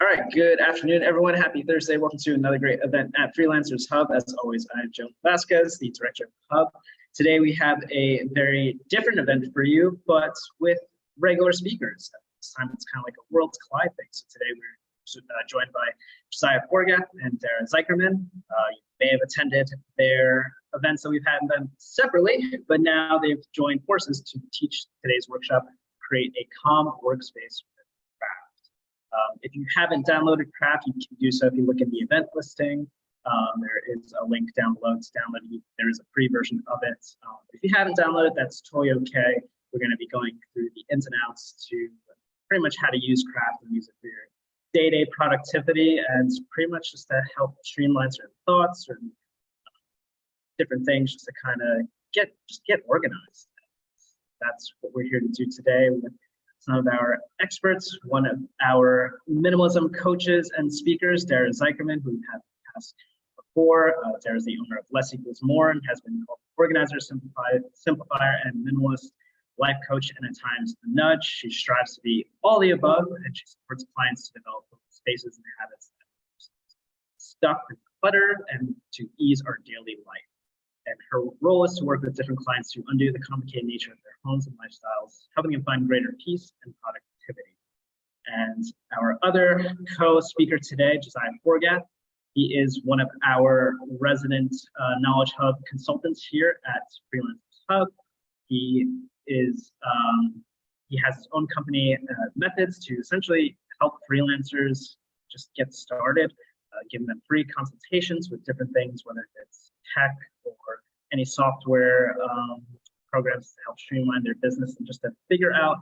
All right, good afternoon, everyone. Happy Thursday. Welcome to another great event at Freelancers Hub. As always, I'm Joe Vasquez, the director of the Hub. Today, we have a very different event for you, but with regular speakers. This time, it's kind of like a Worlds Collide thing. So today, we're joined by Josiah Forgath and Dara Zycherman. You may have attended their events that we've had them separately, but now they've joined forces to teach today's workshop, Create a Calm Workspace. If you haven't downloaded Craft, you can do so if you look in the event listing. There is a link down below to download it. There is a free version of it. If you haven't downloaded, that's totally okay. We're going to be going through the ins and outs to pretty much how to use Craft and use it for your day-to-day productivity, and pretty much just to help streamline certain thoughts or different things, just to kind of get organized. That's what we're here to do today with some of our experts. One of our minimalism coaches and speakers, Dara Zycherman, who we've had past before. Dara is the owner of Less Equals More and has been called organizer, simplifier, and minimalist life coach, and at times the nudge. She strives to be all the above, and she supports clients to develop spaces and habits that are stuck with clutter and to ease our daily life. And her role is to work with different clients to undo the complicated nature of their homes and lifestyles, helping them find greater peace and productivity. And our other co-speaker today, Josiah Forgath, he is one of our resident Knowledge Hub consultants here at Freelancers Hub. He has his own company methods to essentially help freelancers just get started, giving them free consultations with different things, whether it's tech or any software programs to help streamline their business and just to figure out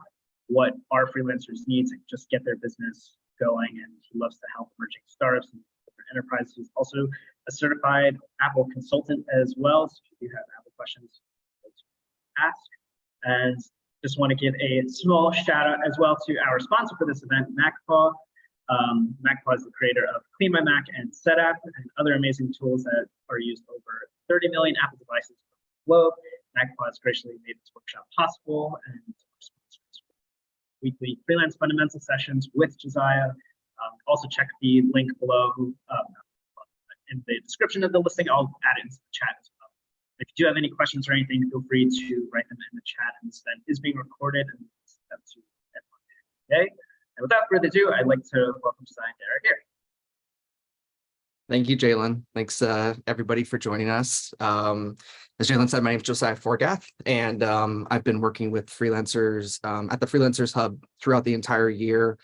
what our freelancers need to just get their business going. And he loves to help emerging startups and different enterprises. He's also a certified Apple consultant as well. So if you have Apple questions, ask. And just want to give a small shout out as well to our sponsor for this event, MacPaw. MacPaw is the creator of Clean My Mac and SetApp and other amazing tools that are used over 30 million Apple devices around the globe. MacPaw has graciously made this workshop possible, and sponsors weekly freelance fundamental sessions with Josiah. Also check the link below in the description of the listing. I'll add it into the chat as well. If you do have any questions or anything, feel free to write them in the chat. And this event is being recorded and sent to everyone today. And without further ado, I'd like to welcome Josiah and Dara here. Thank you, Jalen. Thanks, everybody, for joining us. As Jalen said, my name is Josiah Forgath, and I've been working with freelancers at the Freelancers Hub throughout the entire year,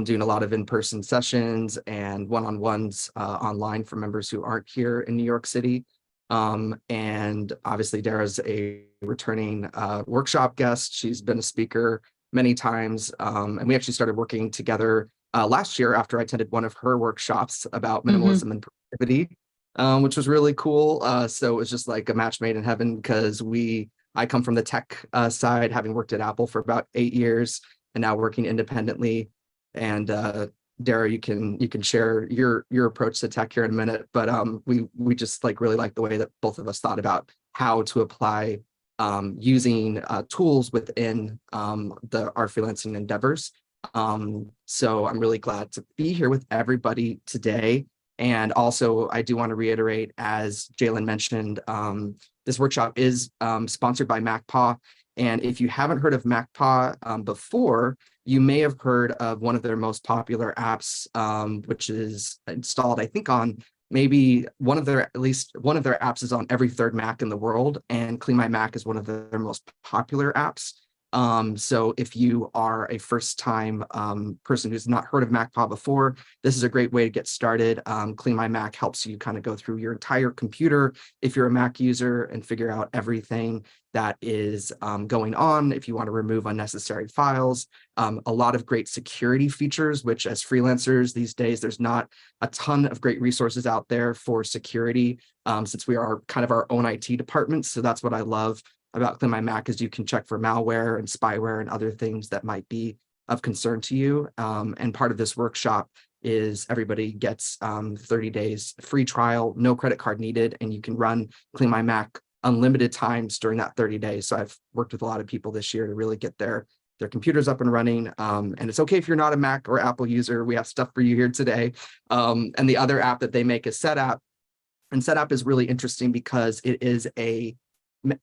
doing a lot of in-person sessions and one-on-ones online for members who aren't here in New York City. And obviously, Dara's a returning workshop guest. She's been a speaker many times, and we actually started working together last year after I attended one of her workshops about minimalism and productivity, which was really cool. So it was just like a match made in heaven because I come from the tech side, having worked at Apple for about 8 years and now working independently. And Dara, you can share your approach to tech here in a minute, but we just really like the way that both of us thought about how to apply using tools within our freelancing endeavors. So I'm really glad to be here with everybody today. And also, I do want to reiterate, as Jalen mentioned, this workshop is sponsored by MacPaw. And if you haven't heard of MacPaw before, you may have heard of one of their most popular apps, which is installed, I think, on maybe at least one of their apps is on every third Mac in the world, and Clean My Mac is one of their most popular apps. So if you are a first-time person who's not heard of MacPaw before, this is a great way to get started. Clean My Mac helps you kind of go through your entire computer if you're a Mac user and figure out everything that is going on, if you want to remove unnecessary files. A lot of great security features, which as freelancers these days, there's not a ton of great resources out there for security, since we are kind of our own IT department. So that's what I love about Clean My Mac, is you can check for malware and spyware and other things that might be of concern to you. And part of this workshop is everybody gets 30 days free trial, no credit card needed, and you can run Clean My Mac unlimited times during that 30 days. So I've worked with a lot of people this year to really get their their computers up and running. And it's okay if you're not a Mac or Apple user, we have stuff for you here today. And the other app that they make is SetApp. And SetApp is really interesting because it is a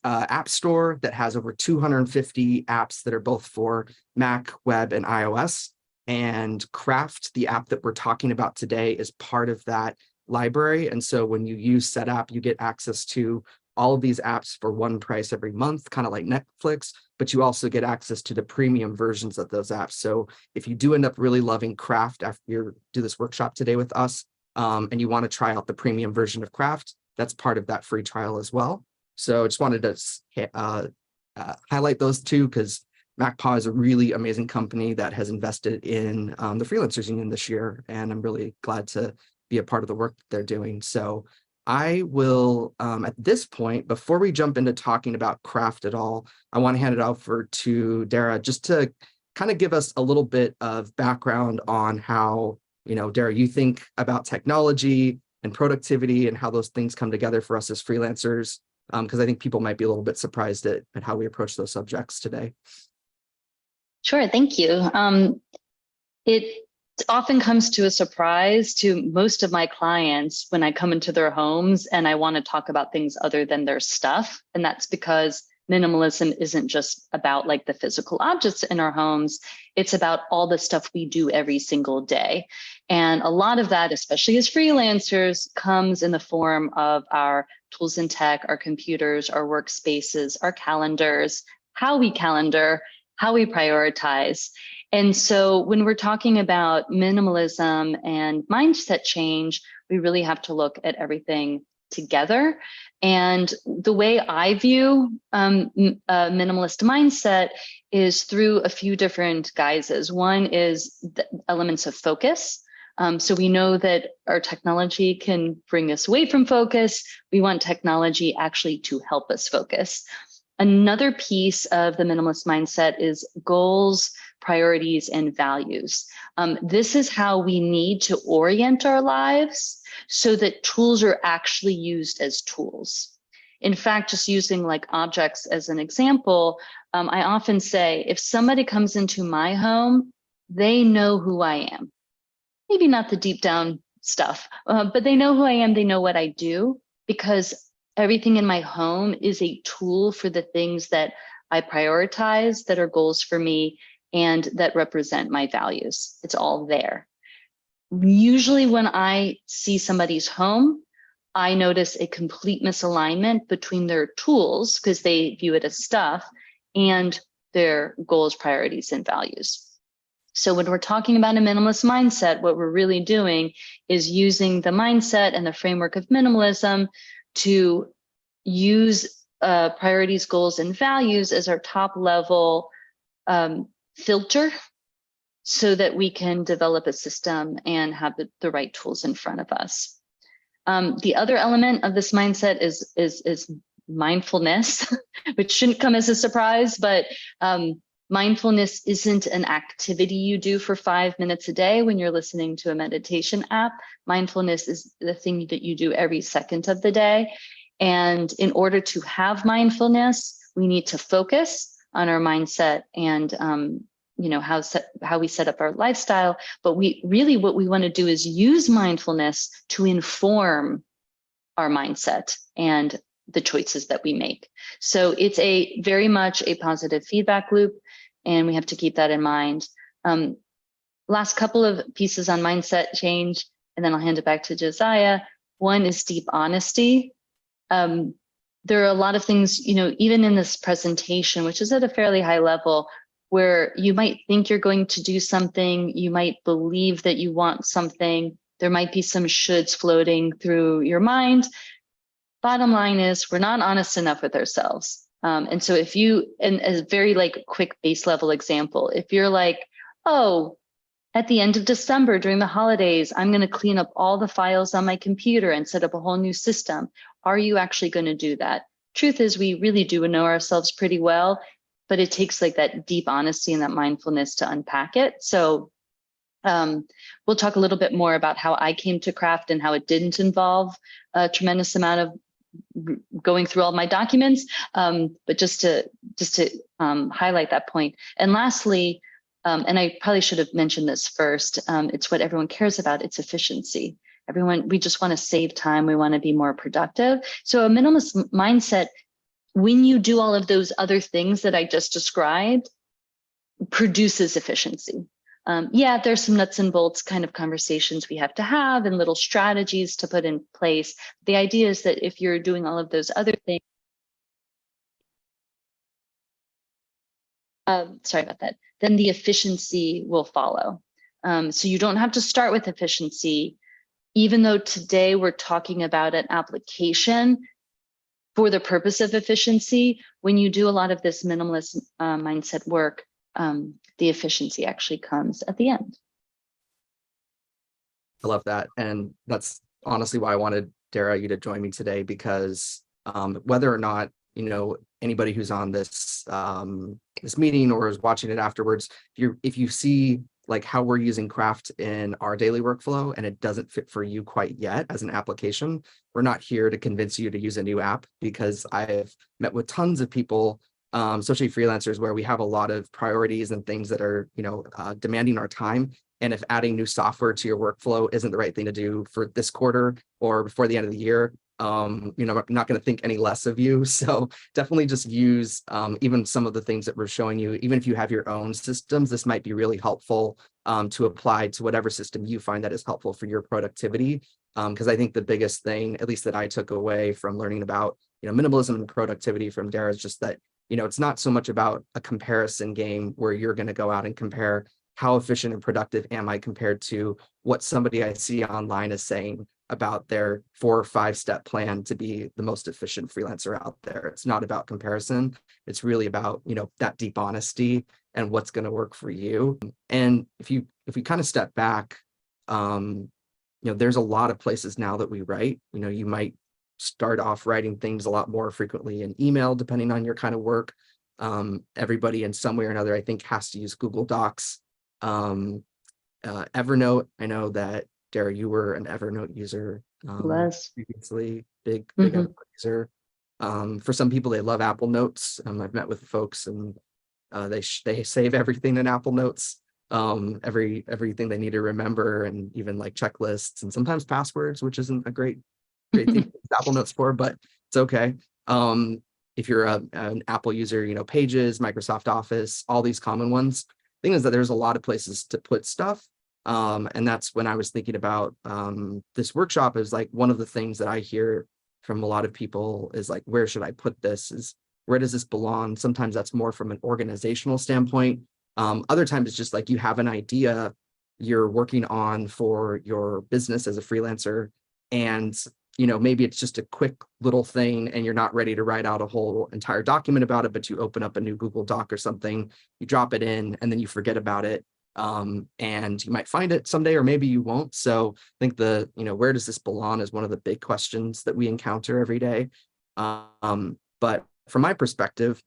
app store that has over 250 apps that are both for Mac, web, and iOS. And Craft, the app that we're talking about today, is part of that library. And so when you use SetApp, you get access to all of these apps for one price every month, kind of like Netflix, but you also get access to the premium versions of those apps. So if you do end up really loving Craft after you do this workshop today with us, and you want to try out the premium version of Craft, that's part of that free trial as well. So I just wanted to highlight those two because MacPaw is a really amazing company that has invested in the Freelancers Union this year, and I'm really glad to be a part of the work that they're doing. So I will, at this point, before we jump into talking about Craft at all, I want to hand it over to Dara just to kind of give us a little bit of background on how, Dara, you think about technology and productivity and how those things come together for us as freelancers, because I think people might be a little bit surprised at how we approach those subjects today. Sure, thank you. It often comes to a surprise to most of my clients when I come into their homes and I want to talk about things other than their stuff. And that's because minimalism isn't just about like the physical objects in our homes. It's about all the stuff we do every single day. And a lot of that, especially as freelancers, comes in the form of our tools and tech, our computers, our workspaces, our calendars, how we calendar, how we prioritize. And so when we're talking about minimalism and mindset change, we really have to look at everything together. And the way I view a minimalist mindset is through a few different guises. One is the elements of focus. So we know that our technology can bring us away from focus. We want technology actually to help us focus. Another piece of the minimalist mindset is goals, priorities, and values. This is how we need to orient our lives so that tools are actually used as tools. In fact, just using like objects as an example, I often say, if somebody comes into my home, they know who I am. Maybe not the deep down stuff, but they know who I am, they know what I do, because everything in my home is a tool for the things that I prioritize, that are goals for me, and that represent my values. It's all there. Usually when I see somebody's home, I notice a complete misalignment between their tools, because they view it as stuff, and their goals, priorities, and values. So when we're talking about a minimalist mindset, what we're really doing is using the mindset and the framework of minimalism to use priorities, goals, and values as our top level filter so that we can develop a system and have the right tools in front of us. The other element of this mindset is mindfulness, which shouldn't come as a surprise, but mindfulness isn't an activity you do for 5 minutes a day when you're listening to a meditation app. Mindfulness is the thing that you do every second of the day. And in order to have mindfulness, we need to focus on our mindset and how we set up our lifestyle. But what we want to do is use mindfulness to inform our mindset and the choices that we make. So it's a very much a positive feedback loop, and we have to keep that in mind. Last couple of pieces on mindset change, and then I'll hand it back to Josiah. One is deep honesty. There are a lot of things, even in this presentation, which is at a fairly high level, where you might think you're going to do something, you might believe that you want something, there might be some shoulds floating through your mind. Bottom line is we're not honest enough with ourselves. And so if and a very quick base level example, if you're like, oh, at the end of December during the holidays, I'm going to clean up all the files on my computer and set up a whole new system. Are you actually going to do that? Truth is, we really do know ourselves pretty well, but it takes that deep honesty and that mindfulness to unpack it. So we'll talk a little bit more about how I came to Craft and how it didn't involve a tremendous amount of going through all my documents, but just to highlight that point. And lastly, and I probably should have mentioned this first, it's what everyone cares about, it's efficiency. We just want to save time, we want to be more productive. So a minimalist mindset, when you do all of those other things that I just described, produces efficiency. Yeah, there's some nuts and bolts kind of conversations we have to have and little strategies to put in place. The idea is that if you're doing all of those other things, sorry about that, then the efficiency will follow. So you don't have to start with efficiency, even though today we're talking about an application for the purpose of efficiency. When you do a lot of this minimalist mindset work, the efficiency actually comes at the end. I love that. And that's honestly why I wanted, Dara, you to join me today, because whether or not, anybody who's on this this meeting or is watching it afterwards, if you see like how we're using Craft in our daily workflow and it doesn't fit for you quite yet as an application, we're not here to convince you to use a new app, because I've met with tons of people, especially freelancers, where we have a lot of priorities and things that are, demanding our time. And if adding new software to your workflow isn't the right thing to do for this quarter or before the end of the year, I'm not going to think any less of you. So definitely just use even some of the things that we're showing you. Even if you have your own systems, this might be really helpful to apply to whatever system you find that is helpful for your productivity. Because I think the biggest thing, at least that I took away from learning about minimalism and productivity from Dara, is just that it's not so much about a comparison game where you're going to go out and compare how efficient and productive am I compared to what somebody I see online is saying about their 4 or 5 step plan to be the most efficient freelancer out there. It's not about comparison. It's really about, that deep honesty and what's going to work for you. And if we kind of step back, there's a lot of places now that we write. You might start off writing things a lot more frequently in email, depending on your kind of work. Everybody in some way or another, I think, has to use Google Docs. Evernote, I know that Dara, you were an Evernote user previously, big Evernote user. For some people, they love Apple Notes. I've met with folks and they save everything in Apple Notes, everything they need to remember, and even like checklists and sometimes passwords, which isn't a great thing to use Apple Notes for, but it's okay. If you're an Apple user, Pages, Microsoft Office, all these common ones. The thing is that there's a lot of places to put stuff. And that's when I was thinking about this workshop, is like one of the things that I hear from a lot of people is like, where should I put this? Where does this belong? Sometimes that's more from an organizational standpoint. Other times it's just like you have an idea you're working on for your business as a freelancer, and maybe it's just a quick little thing and you're not ready to write out a whole entire document about it, but you open up a new Google Doc or something, you drop it in, and then you forget about it. And you might find it someday, or maybe you won't. So I think where does this belong is one of the big questions that we encounter every day. But from my perspective,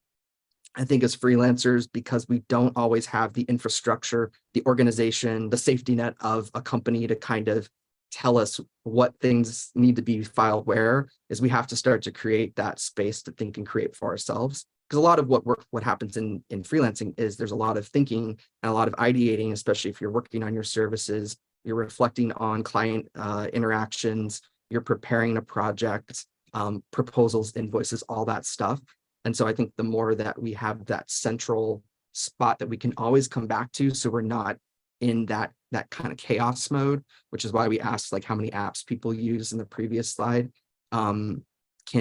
I think as freelancers, because we don't always have the infrastructure, the organization, the safety net of a company to kind of tell us what things need to be filed where, is we have to start to create that space to think and create for ourselves. Because a lot of what happens in freelancing is there's a lot of thinking and a lot of ideating, especially if you're working on your services, you're reflecting on client interactions, you're preparing a project, proposals, invoices, all that stuff. And so I think the more that we have that central spot that we can always come back to, so we're not in that kind of chaos mode, which is why we asked like how many apps people use in the previous slide, can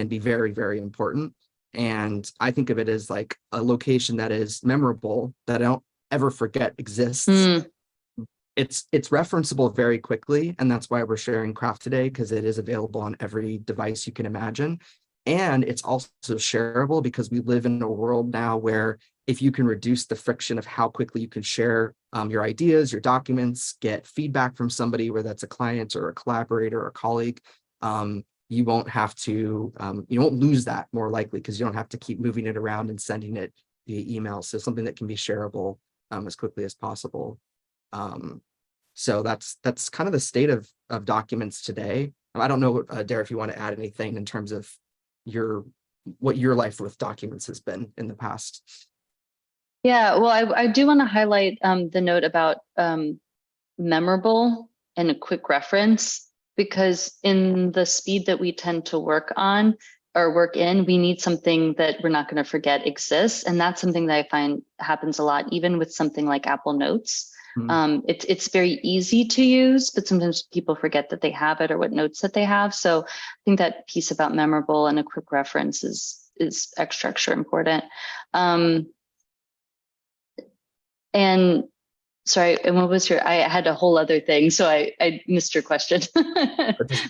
be very, very important. And I think of it as like a location that is memorable, that I don't ever forget exists. It's referenceable very quickly. And that's why we're sharing Craft today, because it is available on every device you can imagine. And it's also shareable, because we live in a world now where if you can reduce the friction of how quickly you can share your ideas, your documents, get feedback from somebody, whether that's a client or a collaborator or a colleague, you won't have to, you won't lose that more likely, because you don't have to keep moving it around and sending it via email. So something that can be shareable as quickly as possible. So that's kind of the state of documents today. I don't know, Dara, if you want to add anything in terms of what your life with documents has been in the past. Yeah, well, I do want to highlight the note about memorable and a quick reference, because in the speed that we tend to work on or work in, we need something that we're not going to forget exists. And that's something that I find happens a lot, even with something like Apple Notes. It's very easy to use, but sometimes people forget that they have it or what notes that they have. So I think that piece about memorable and a quick reference is extra important. And sorry, and what was I had a whole other thing, so I missed your question.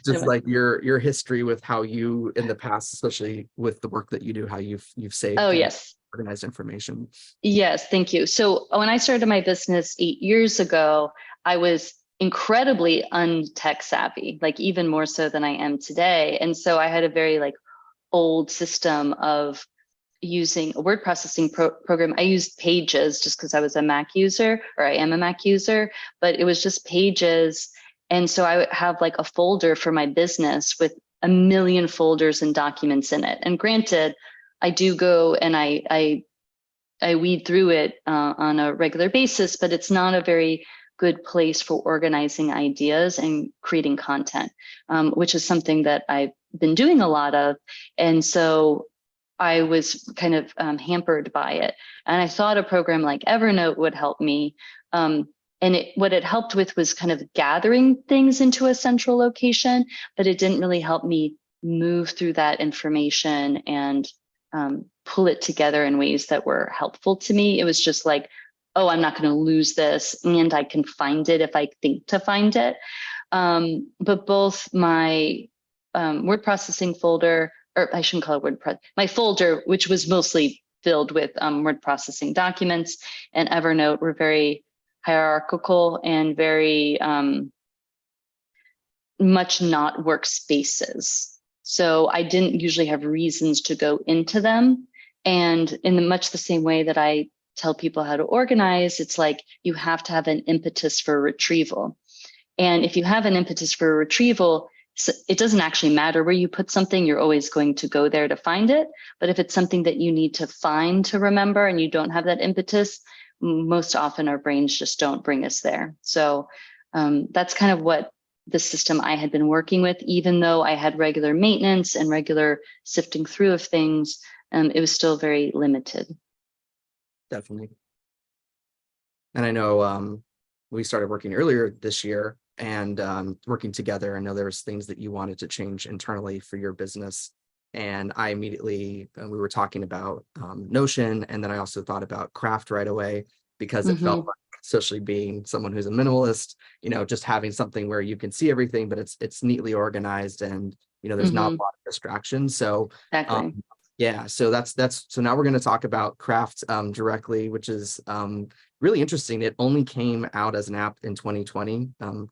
just like your history with how you in the past, especially with the work that you do, how you've saved yes, organized information. Yes, thank you. So when I started my business 8 years ago, I was incredibly untech savvy, like even more so than I am today. And so I had a very old system of using a word processing program. I used Pages just because I was a Mac user, or I am a Mac user, but it was just Pages. And so I would have a folder for my business with a million folders and documents in it. And granted, I do go and I weed through it on a regular basis, but it's not a very good place for organizing ideas and creating content, which is something that I've been doing a lot of. And so I was kind of hampered by it. And I thought a program like Evernote would help me. And what it helped with was kind of gathering things into a central location, but it didn't really help me move through that information and pull it together in ways that were helpful to me. It was just oh, I'm not going to lose this, and I can find it if I think to find it. But both my word processing folder, or I shouldn't call it my folder, which was mostly filled with word processing documents, and Evernote were very hierarchical and very much not workspaces. So I didn't usually have reasons to go into them. And in much the same way that I tell people how to organize, it's you have to have an impetus for retrieval. And if you have an impetus for retrieval, it doesn't actually matter where you put something, you're always going to go there to find it. But if it's something that you need to find to remember and you don't have that impetus, most often our brains just don't bring us there. So that's kind of what the system I had been working with, even though I had regular maintenance and regular sifting through of things, it was still very limited. Definitely. And I know we started working earlier this year and working together. I know there was things that you wanted to change internally for your business. And I immediately, we were talking about Notion, and then I also thought about Craft right away, because it felt like, especially being someone who's a minimalist, just having something where you can see everything, but it's neatly organized, and there's not a lot of distractions. So exactly. yeah, so so now we're going to talk about Craft directly, which is really interesting. It only came out as an app in 2020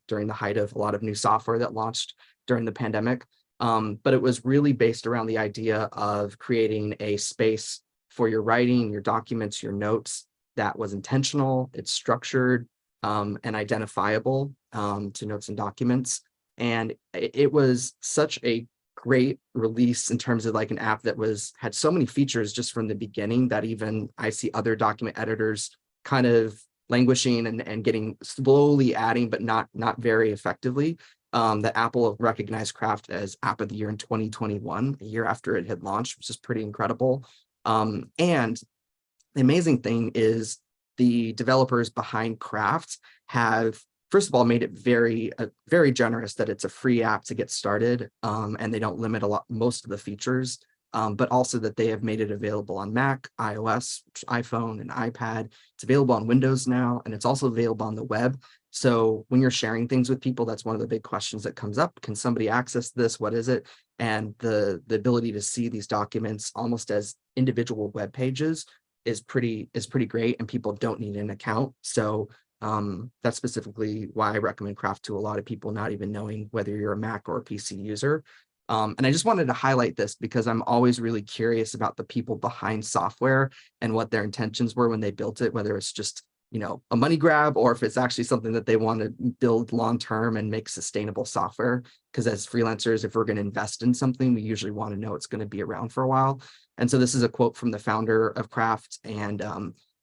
during the height of a lot of new software that launched during the pandemic. But it was really based around the idea of creating a space for your writing, your documents, your notes that was intentional, it's structured, and identifiable to notes and documents. And it was such a great release in terms of an app that had so many features just from the beginning that even I see other document editors kind of languishing and getting slowly adding, but not very effectively. That Apple recognized Craft as App of the Year in 2021, a year after it had launched, which is pretty incredible. And the amazing thing is the developers behind Craft have, first of all, made it very generous that it's a free app to get started, and they don't limit most of the features, but also that they have made it available on Mac, iOS, iPhone, and iPad. It's available on Windows now, and it's also available on the web. So when you're sharing things with people, that's one of the big questions that comes up. Can somebody access this? What is it? And the ability to see these documents almost as individual web pages is pretty great, and people don't need an account. So that's specifically why I recommend Craft to a lot of people, not even knowing whether you're a Mac or a PC user. And I just wanted to highlight this because I'm always really curious about the people behind software and what their intentions were when they built it, whether it's just a money grab, or if it's actually something that they want to build long-term and make sustainable software. Because as freelancers, if we're going to invest in something, we usually want to know it's going to be around for a while. And so this is a quote from the founder of Craft. And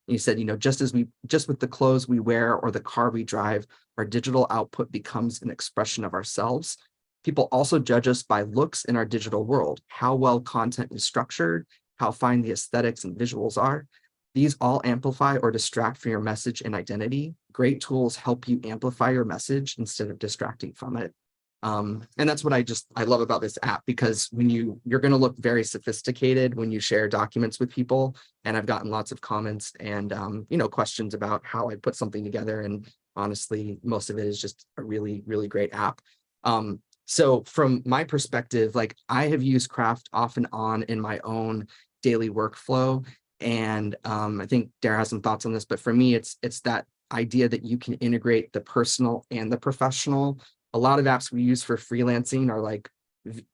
he said, just with the clothes we wear or the car we drive, our digital output becomes an expression of ourselves. People also judge us by looks in our digital world, how well content is structured, how fine the aesthetics and visuals are. These all amplify or distract from your message and identity. Great tools help you amplify your message instead of distracting from it. And that's what I love about this app, because when you're going to look very sophisticated when you share documents with people. And I've gotten lots of comments and, questions about how I put something together. And honestly, most of it is just a really, really great app. So from my perspective, like I have used Craft off and on in my own daily workflow. And I think Dara has some thoughts on this, but for me, it's that idea that you can integrate the personal and the professional. A lot of apps we use for freelancing are like,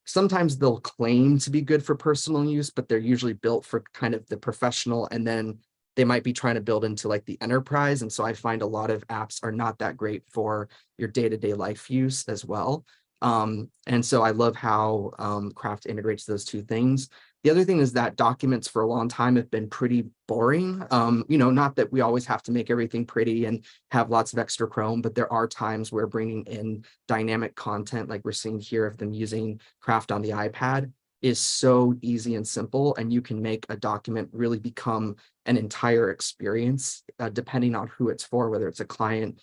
sometimes they'll claim to be good for personal use, but they're usually built for kind of the professional, and then they might be trying to build into like the enterprise. And so I find a lot of apps are not that great for your day-to-day life use as well. And so I love how Craft integrates those two things. The other thing is that documents for a long time have been pretty boring. Not that we always have to make everything pretty and have lots of extra Chrome, but there are times where bringing in dynamic content, like we're seeing here of them using Craft on the iPad, is so easy and simple. And you can make a document really become an entire experience, depending on who it's for, whether it's a client,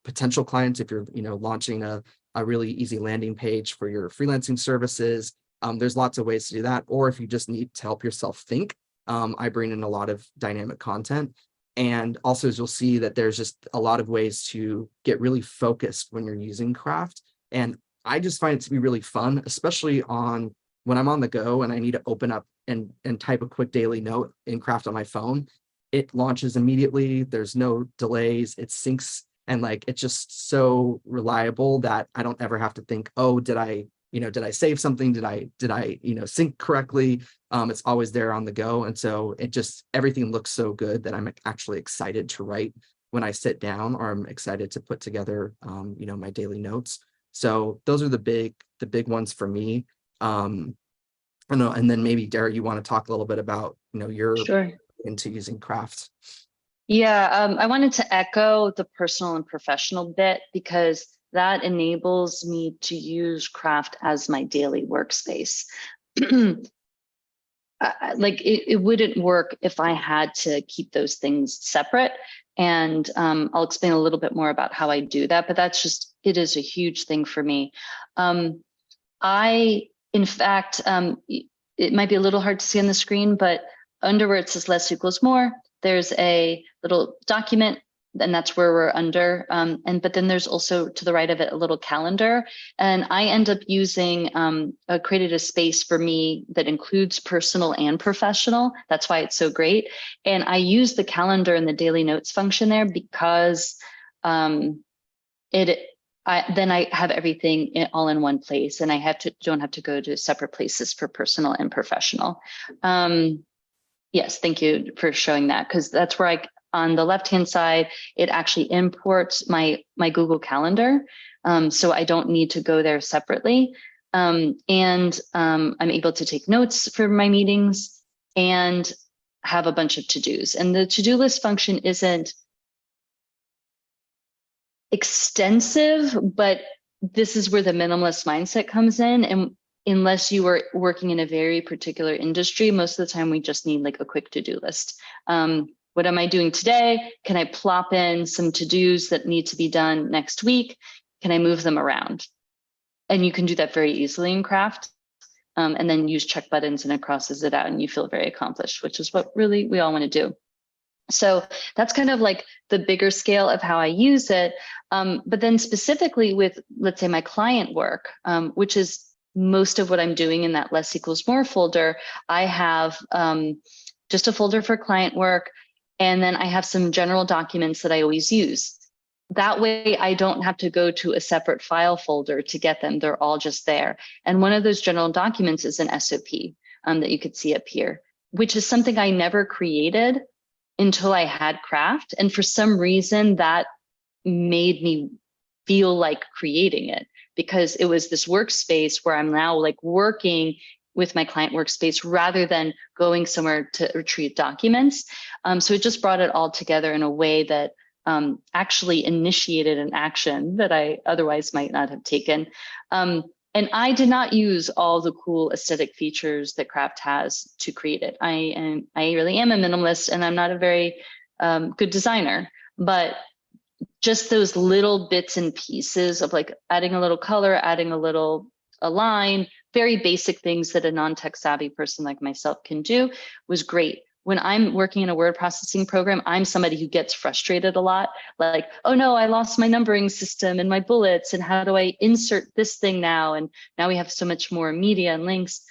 potential clients, if you're, launching a really easy landing page for your freelancing services. There's lots of ways to do that. Or if you just need to help yourself think, I bring in a lot of dynamic content. And also, as you'll see, that there's just a lot of ways to get really focused when you're using Craft. And I just find it to be really fun, especially when I'm on the go and I need to open up and type a quick daily note in Craft on my phone. It launches immediately. There's no delays. It syncs. And like, it's just so reliable that I don't ever have to think, oh, did I save something? Did I sync correctly? It's always there on the go. And so everything looks so good that I'm actually excited to write when I sit down, or I'm excited to put together, my daily notes. So those are the big ones for me. I don't know. And then maybe Dara, you want to talk a little bit about, your Sure. into using Craft. Yeah, I wanted to echo the personal and professional bit, because that enables me to use Craft as my daily workspace. Like it wouldn't work if I had to keep those things separate. And I'll explain a little bit more about how I do that, but it is a huge thing for me. In fact, it might be a little hard to see on the screen, but under where it says less equals more, there's a little document, and that's where we're under. But then there's also to the right of it a little calendar. And I end up using, created a space for me that includes personal and professional. That's why it's so great. And I use the calendar and the daily notes function there because then I have everything all in one place, and I don't have to go to separate places for personal and professional. Yes, thank you for showing that, because that's where on the left-hand side, it actually imports my Google Calendar. So I don't need to go there separately. I'm able to take notes for my meetings and have a bunch of to-dos. And the to-do list function isn't extensive, but this is where the minimalist mindset comes in. And unless you are working in a very particular industry, most of the time we just need like a quick to-do list. What am I doing today? Can I plop in some to-dos that need to be done next week? Can I move them around? And you can do that very easily in Craft, and then use check buttons and it crosses it out and you feel very accomplished, which is what really we all want to do. So that's kind of like the bigger scale of how I use it. But then specifically with, let's say, my client work, which is most of what I'm doing in that less equals more folder, I have just a folder for client work. And then I have some general documents that I always use. That way I don't have to go to a separate file folder to get them. They're all just there. And one of those general documents is an SOP that you could see up here, which is something I never created. until I had craft. And for some reason that made me feel like creating it, because it was this workspace where I'm now like working with my client workspace rather than going somewhere to retrieve documents. So it just brought it all together in a way that actually initiated an action that I otherwise might not have taken. And I did not use all the cool aesthetic features that Craft has to create it. I really am a minimalist, and I'm not a very good designer, but just those little bits and pieces of like adding a little color, adding a line, very basic things that a non-tech savvy person like myself can do was great. When I'm working in a word processing program, I'm somebody who gets frustrated a lot. Like, oh no, I lost my numbering system and my bullets, and how do I insert this thing now? And now we have so much more media and links.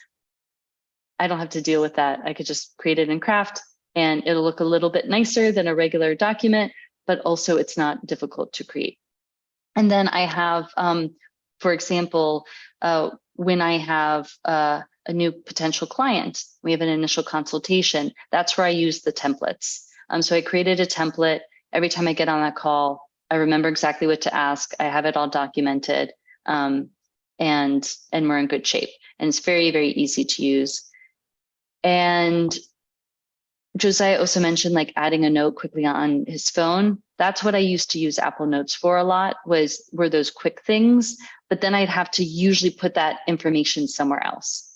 I don't have to deal with that. I could just create it in Craft and it'll look a little bit nicer than a regular document, but also it's not difficult to create. And then I have, for example, when I have a new potential client, we have an initial consultation. That's where I use the templates. So I created a template. Every time I get on that call, I remember exactly what to ask. I have it all documented, and we're in good shape. And it's very, very easy to use. And Josiah also mentioned like adding a note quickly on his phone. That's what I used to use Apple Notes for a lot, were those quick things, but then I'd have to usually put that information somewhere else.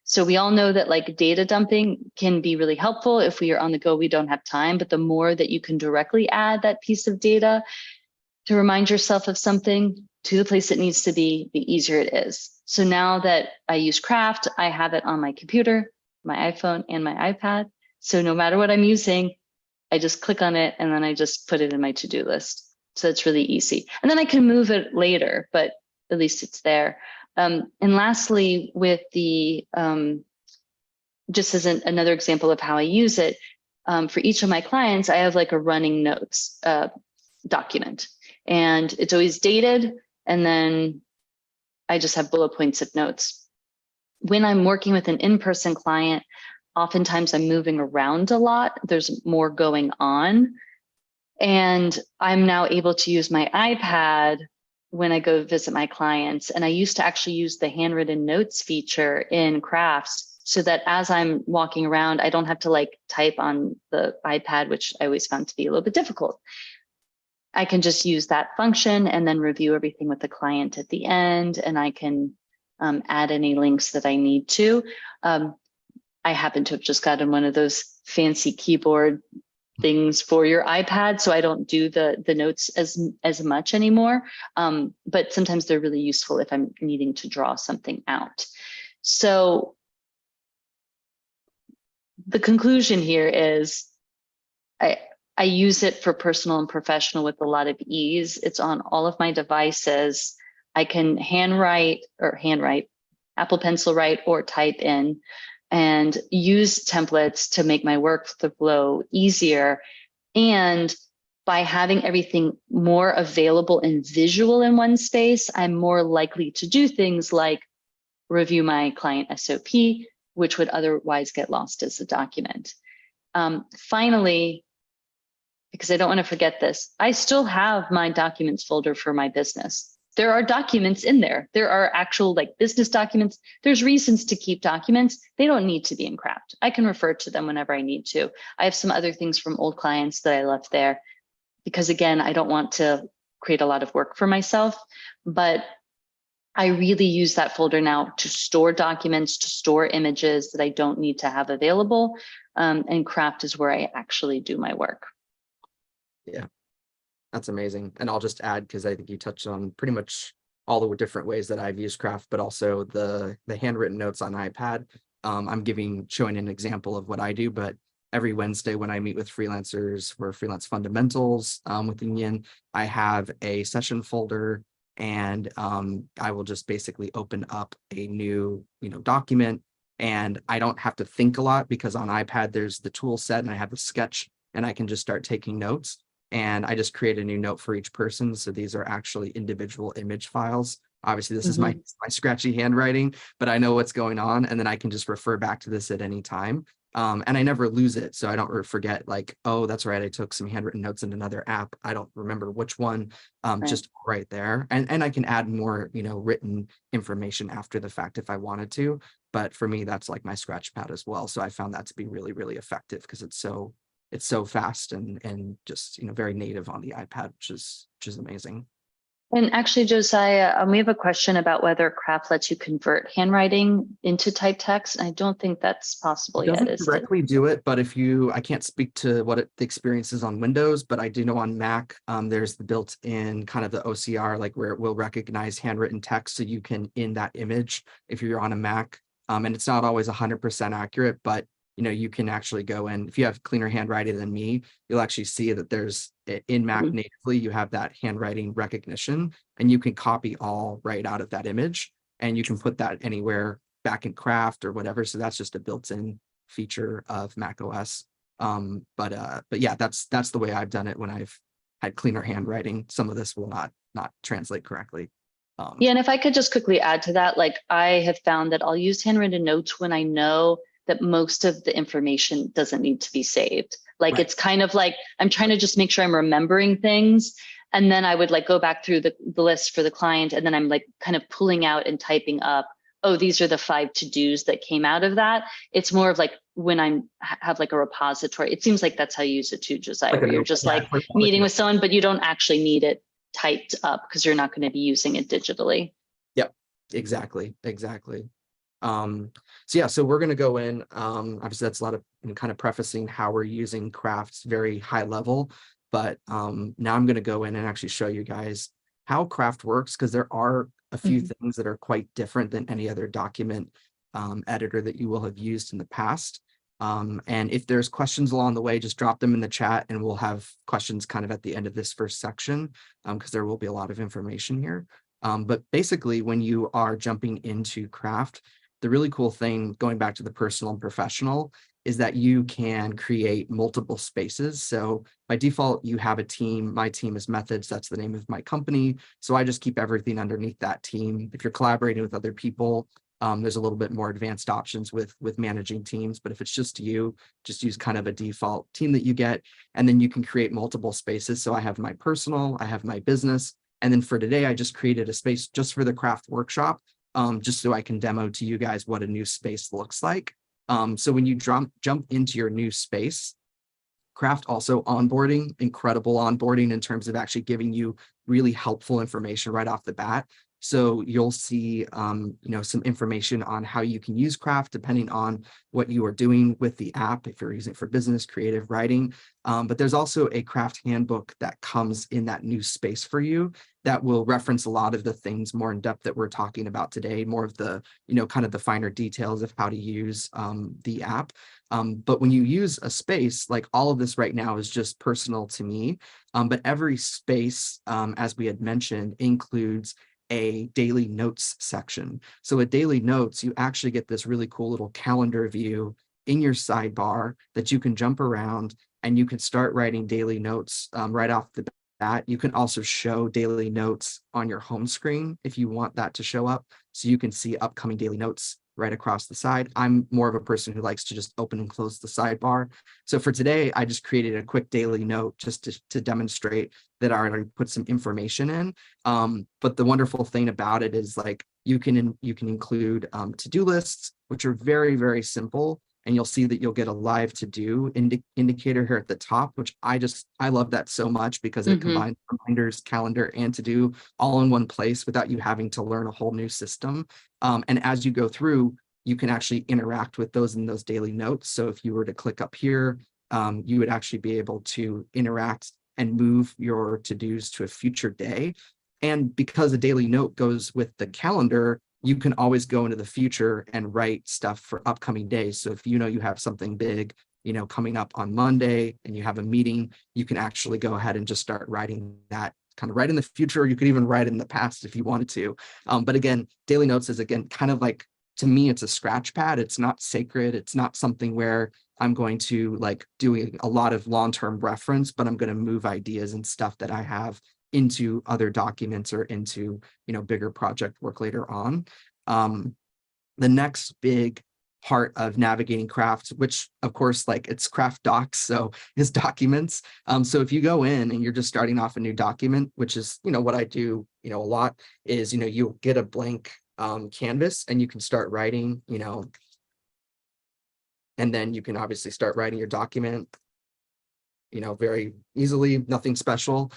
So we all know that like data dumping can be really helpful. If we are on the go, we don't have time, but the more that you can directly add that piece of data to remind yourself of something to the place it needs to be, the easier it is. So now that I use Craft, I have it on my computer, my iPhone, and my iPad. So no matter what I'm using, I just click on it and then I just put it in my to-do list. So it's really easy. And then I can move it later, but at least it's there. And lastly, with the, just as another example of how I use it, for each of my clients, I have like a running notes document, and it's always dated. And then I just have bullet points of notes. When I'm working with an in-person client, oftentimes I'm moving around a lot. There's more going on. And I'm now able to use my iPad when I go visit my clients. And I used to actually use the handwritten notes feature in Crafts so that as I'm walking around, I don't have to like type on the iPad, which I always found to be a little bit difficult. I can just use that function and then review everything with the client at the end. And I can add any links that I need to. I happen to have just gotten one of those fancy keyboard things for your iPad, so I don't do the notes as much anymore. But sometimes they're really useful if I'm needing to draw something out. So the conclusion here is I use it for personal and professional with a lot of ease. It's on all of my devices. I can handwrite, Apple Pencil write, or type in, and use templates to make my workflow easier. And by having everything more available and visual in one space, I'm more likely to do things like review my client SOP, which would otherwise get lost as a document. Finally, because I don't want to forget this, I still have my documents folder for my business. There are documents in there. There are actual like business documents. There's reasons to keep documents. They don't need to be in Craft. I can refer to them whenever I need to. I have some other things from old clients that I left there because again, I don't want to create a lot of work for myself, but I really use that folder now to store documents, to store images that I don't need to have available. And Craft is where I actually do my work. Yeah. That's amazing. And I'll just add, because I think you touched on pretty much all the different ways that I've used Craft, but also the handwritten notes on iPad. I'm showing an example of what I do, but every Wednesday when I meet with freelancers for freelance fundamentals with Union, I have a session folder, and I will just basically open up a new document, and I don't have to think a lot because on iPad there's the tool set and I have the sketch and I can just start taking notes. And I just create a new note for each person. So these are actually individual image files. Obviously, this is my scratchy handwriting, but I know what's going on. And then I can just refer back to this at any time. And I never lose it. So I don't forget like, oh, that's right, I took some handwritten notes in another app. I don't remember which one, Right. just right there. And I can add more, written information after the fact if I wanted to. But for me, that's like my scratch pad as well. So I found that to be really, really effective because it's so fast and just, very native on the iPad, which is amazing. And actually, Josiah, we have a question about whether Craft lets you convert handwriting into typed text. I don't think that's possible It yet, doesn't is it? directly do it, but I can't speak to what the experience is on Windows, but I do know on Mac, there's the built-in kind of the OCR, like where it will recognize handwritten text. So you can, in that image, if you're on a Mac, and it's not always 100% accurate, but you can actually go in. If you have cleaner handwriting than me, you'll actually see that there's in Mac natively, you have that handwriting recognition, and you can copy all right out of that image, and you can put that anywhere back in Craft or whatever. So that's just a built-in feature of Mac OS. But yeah, that's the way I've done it when I've had cleaner handwriting. Some of this will not translate correctly. Yeah, and if I could just quickly add to that, like I have found that I'll use handwritten notes when I know that most of the information doesn't need to be saved. Like, right. It's kind of like I'm trying to just make sure I'm remembering things. And then I would like go back through the list for the client. And then I'm like kind of pulling out and typing up, oh, these are the 5 to-dos that came out of that. It's more of like when I'm have like a repository. It seems like that's how you use it too, Josiah, where you're just like meeting with someone, but you don't actually need it typed up because you're not going to be using it digitally. Yep, exactly. So yeah, so we're going to go in, obviously that's a lot of kind of prefacing how we're using Craft's very high level, but now I'm going to go in and actually show you guys how Craft works, because there are a few things that are quite different than any other document editor that you will have used in the past. And if there's questions along the way, just drop them in the chat and we'll have questions kind of at the end of this first section, because there will be a lot of information here. But basically, when you are jumping into Craft, the really cool thing, going back to the personal and professional, is that you can create multiple spaces. So by default, you have a team. My team is Methods. That's the name of my company. So I just keep everything underneath that team. If you're collaborating with other people, there's a little bit more advanced options with managing teams. But if it's just you, just use kind of a default team that you get, and then you can create multiple spaces. So I have my personal, I have my business. And then for today, I just created a space just for the Craft workshop, just so I can demo to you guys what a new space looks like. So when you jump into your new space, Craft also onboarding, incredible onboarding in terms of actually giving you really helpful information right off the bat. So you'll see, some information on how you can use Craft depending on what you are doing with the app, if you're using it for business, creative writing. But there's also a Craft handbook that comes in that new space for you that will reference a lot of the things more in depth that we're talking about today, more of the, kind of the finer details of how to use the app. But when you use a space, like all of this right now is just personal to me, but every space, as we had mentioned, includes a daily notes section. So at daily notes, you actually get this really cool little calendar view in your sidebar that you can jump around and you can start writing daily notes right off the bat. You can also show daily notes on your home screen if you want that to show up. So you can see upcoming daily notes right across the side. I'm more of a person who likes to just open and close the sidebar. So for today, I just created a quick daily note just to demonstrate that I already put some information in. But the wonderful thing about it is like you can include to-do lists, which are very, very simple. And you'll see that you'll get a live to-do indicator here at the top, which I love that so much because it combines reminders, calendar, and to-do all in one place without you having to learn a whole new system. And as you go through, you can actually interact with those in those daily notes. So if you were to click up here, you would actually be able to interact and move your to-dos to a future day. And because a daily note goes with the calendar, you can always go into the future and write stuff for upcoming days. So if you have something big, coming up on Monday and you have a meeting, you can actually go ahead and just start writing that kind of right in the future. You could even write in the past if you wanted to. But again, daily notes is again, kind of like, to me, it's a scratch pad. It's not sacred. It's not something where I'm going to like doing a lot of long-term reference, but I'm going to move ideas and stuff that I have into other documents or into, bigger project work later on. The next big heart of navigating craft, which of course, like it's craft docs, so is documents. So if you go in and you're just starting off a new document, which is, what I do, a lot is, you get a blank canvas and you can start writing, and then you can obviously start writing your document, very easily, nothing special.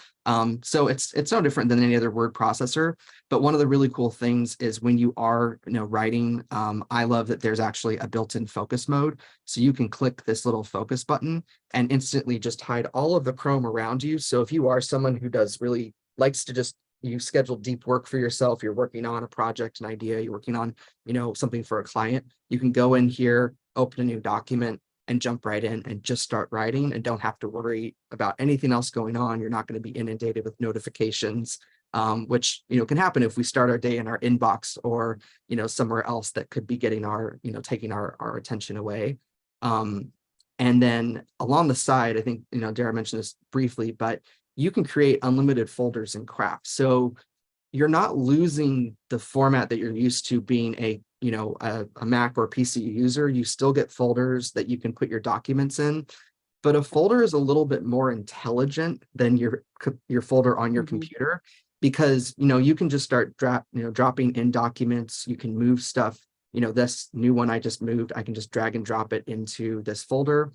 So it's no different than any other word processor. But one of the really cool things is when you are, writing, I love that there's actually a built-in focus mode. So you can click this little focus button and instantly just hide all of the Chrome around you. So if you are someone who really likes to just, you schedule deep work for yourself, you're working on a project, an idea, you're working on, something for a client, you can go in here, open a new document, and jump right in and just start writing and don't have to worry about anything else going on. You're not going to be inundated with notifications, which, can happen if we start our day in our inbox or, somewhere else that could be getting our, taking our attention away. And then along the side, I think, Dara mentioned this briefly, but you can create unlimited folders in Craft. So you're not losing the format that you're used to being a Mac or PC user. You still get folders that you can put your documents in, but a folder is a little bit more intelligent than your folder on your computer, because you can just start dropping in documents. You can move stuff. This new one I just moved, I can just drag and drop it into this folder.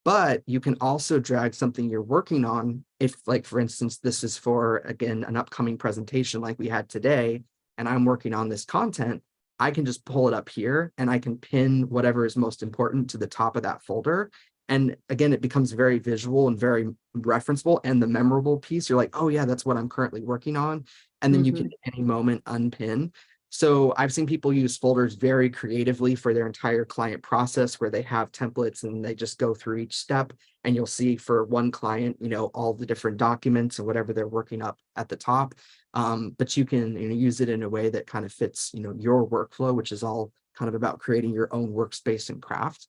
But you can also drag something you're working on. If, like, for instance, this is for, again, an upcoming presentation like we had today, and I'm working on this content, I can just pull it up here and I can pin whatever is most important to the top of that folder. And again, it becomes very visual and very referenceable. And the memorable piece, you're like, oh yeah, that's what I'm currently working on. And then you can at any moment unpin. So I've seen people use folders very creatively for their entire client process, where they have templates and they just go through each step. And you'll see for one client, all the different documents and whatever they're working up at the top. But you can use it in a way that kind of fits, your workflow, which is all kind of about creating your own workspace and craft.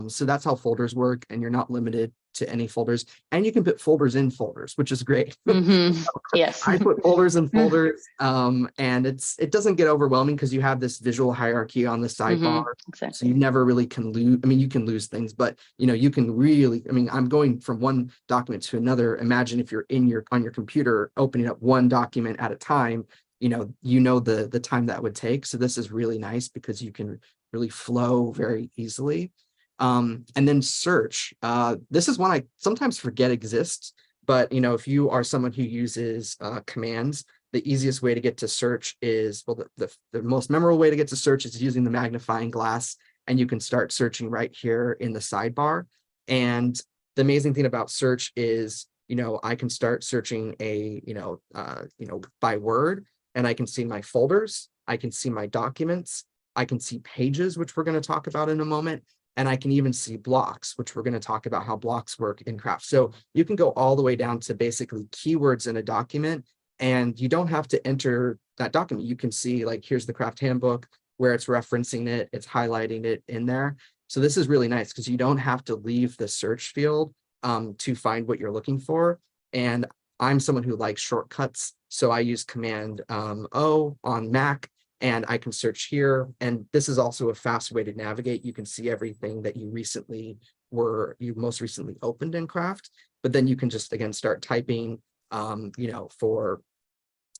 So that's how folders work, and you're not limited to any folders, and you can put folders in folders, which is great. Yes. I put folders in folders, and it doesn't get overwhelming because you have this visual hierarchy on the sidebar. Exactly. So you never really can lose. I mean, you can lose things, but you can really, I'm going from one document to another. Imagine if you're on your computer, opening up one document at a time, the time that would take. So this is really nice because you can really flow very easily. And then search. This is one I sometimes forget exists, but if you are someone who uses commands, the easiest way to get to search is, well, the most memorable way to get to search is using the magnifying glass, and you can start searching right here in the sidebar. And the amazing thing about search is, I can start searching by word, and I can see my folders, I can see my documents, I can see pages, which we're going to talk about in a moment. And I can even see blocks, which we're going to talk about how blocks work in Craft. So you can go all the way down to basically keywords in a document, and you don't have to enter that document. You can see, like, here's the Craft handbook where it's referencing it, it's highlighting it in there. So this is really nice because you don't have to leave the search field to find what you're looking for. And I'm someone who likes shortcuts. So I use Command O on Mac, and I can search here. And this is also a fast way to navigate. You can see everything that you most recently opened in Craft, but then you can just, again, start typing, for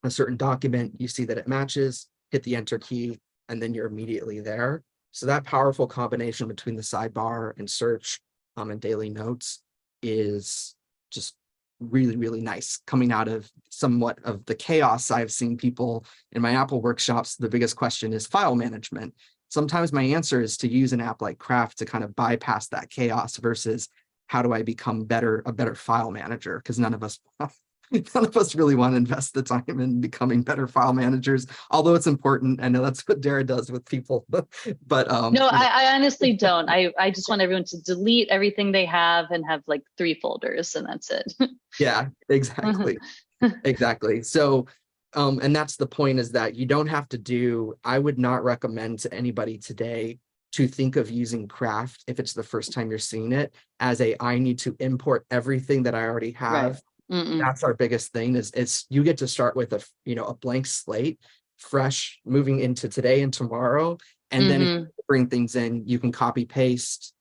a certain document, you see that it matches, hit the enter key, and then you're immediately there. So that powerful combination between the sidebar and search and daily notes is just really, really nice, coming out of somewhat of the chaos I've seen people in my Apple workshops. The biggest question is file management. Sometimes my answer is to use an app like Craft to kind of bypass that chaos versus how do I become a better file manager? Because none of us really want to invest the time in becoming better file managers, although it's important. I know that's what Dara does with people, but no, I honestly don't. I just want everyone to delete everything they have and have like 3 folders, and that's it. Yeah, exactly. Exactly. So, and that's the point, is that you don't have to I would not recommend to anybody today to think of using Craft, if it's the first time you're seeing it, as I need to import everything that I already have. Right. That's our biggest thing is you get to start with a blank slate, fresh, moving into today and tomorrow. And then if you bring things in, you can copy paste,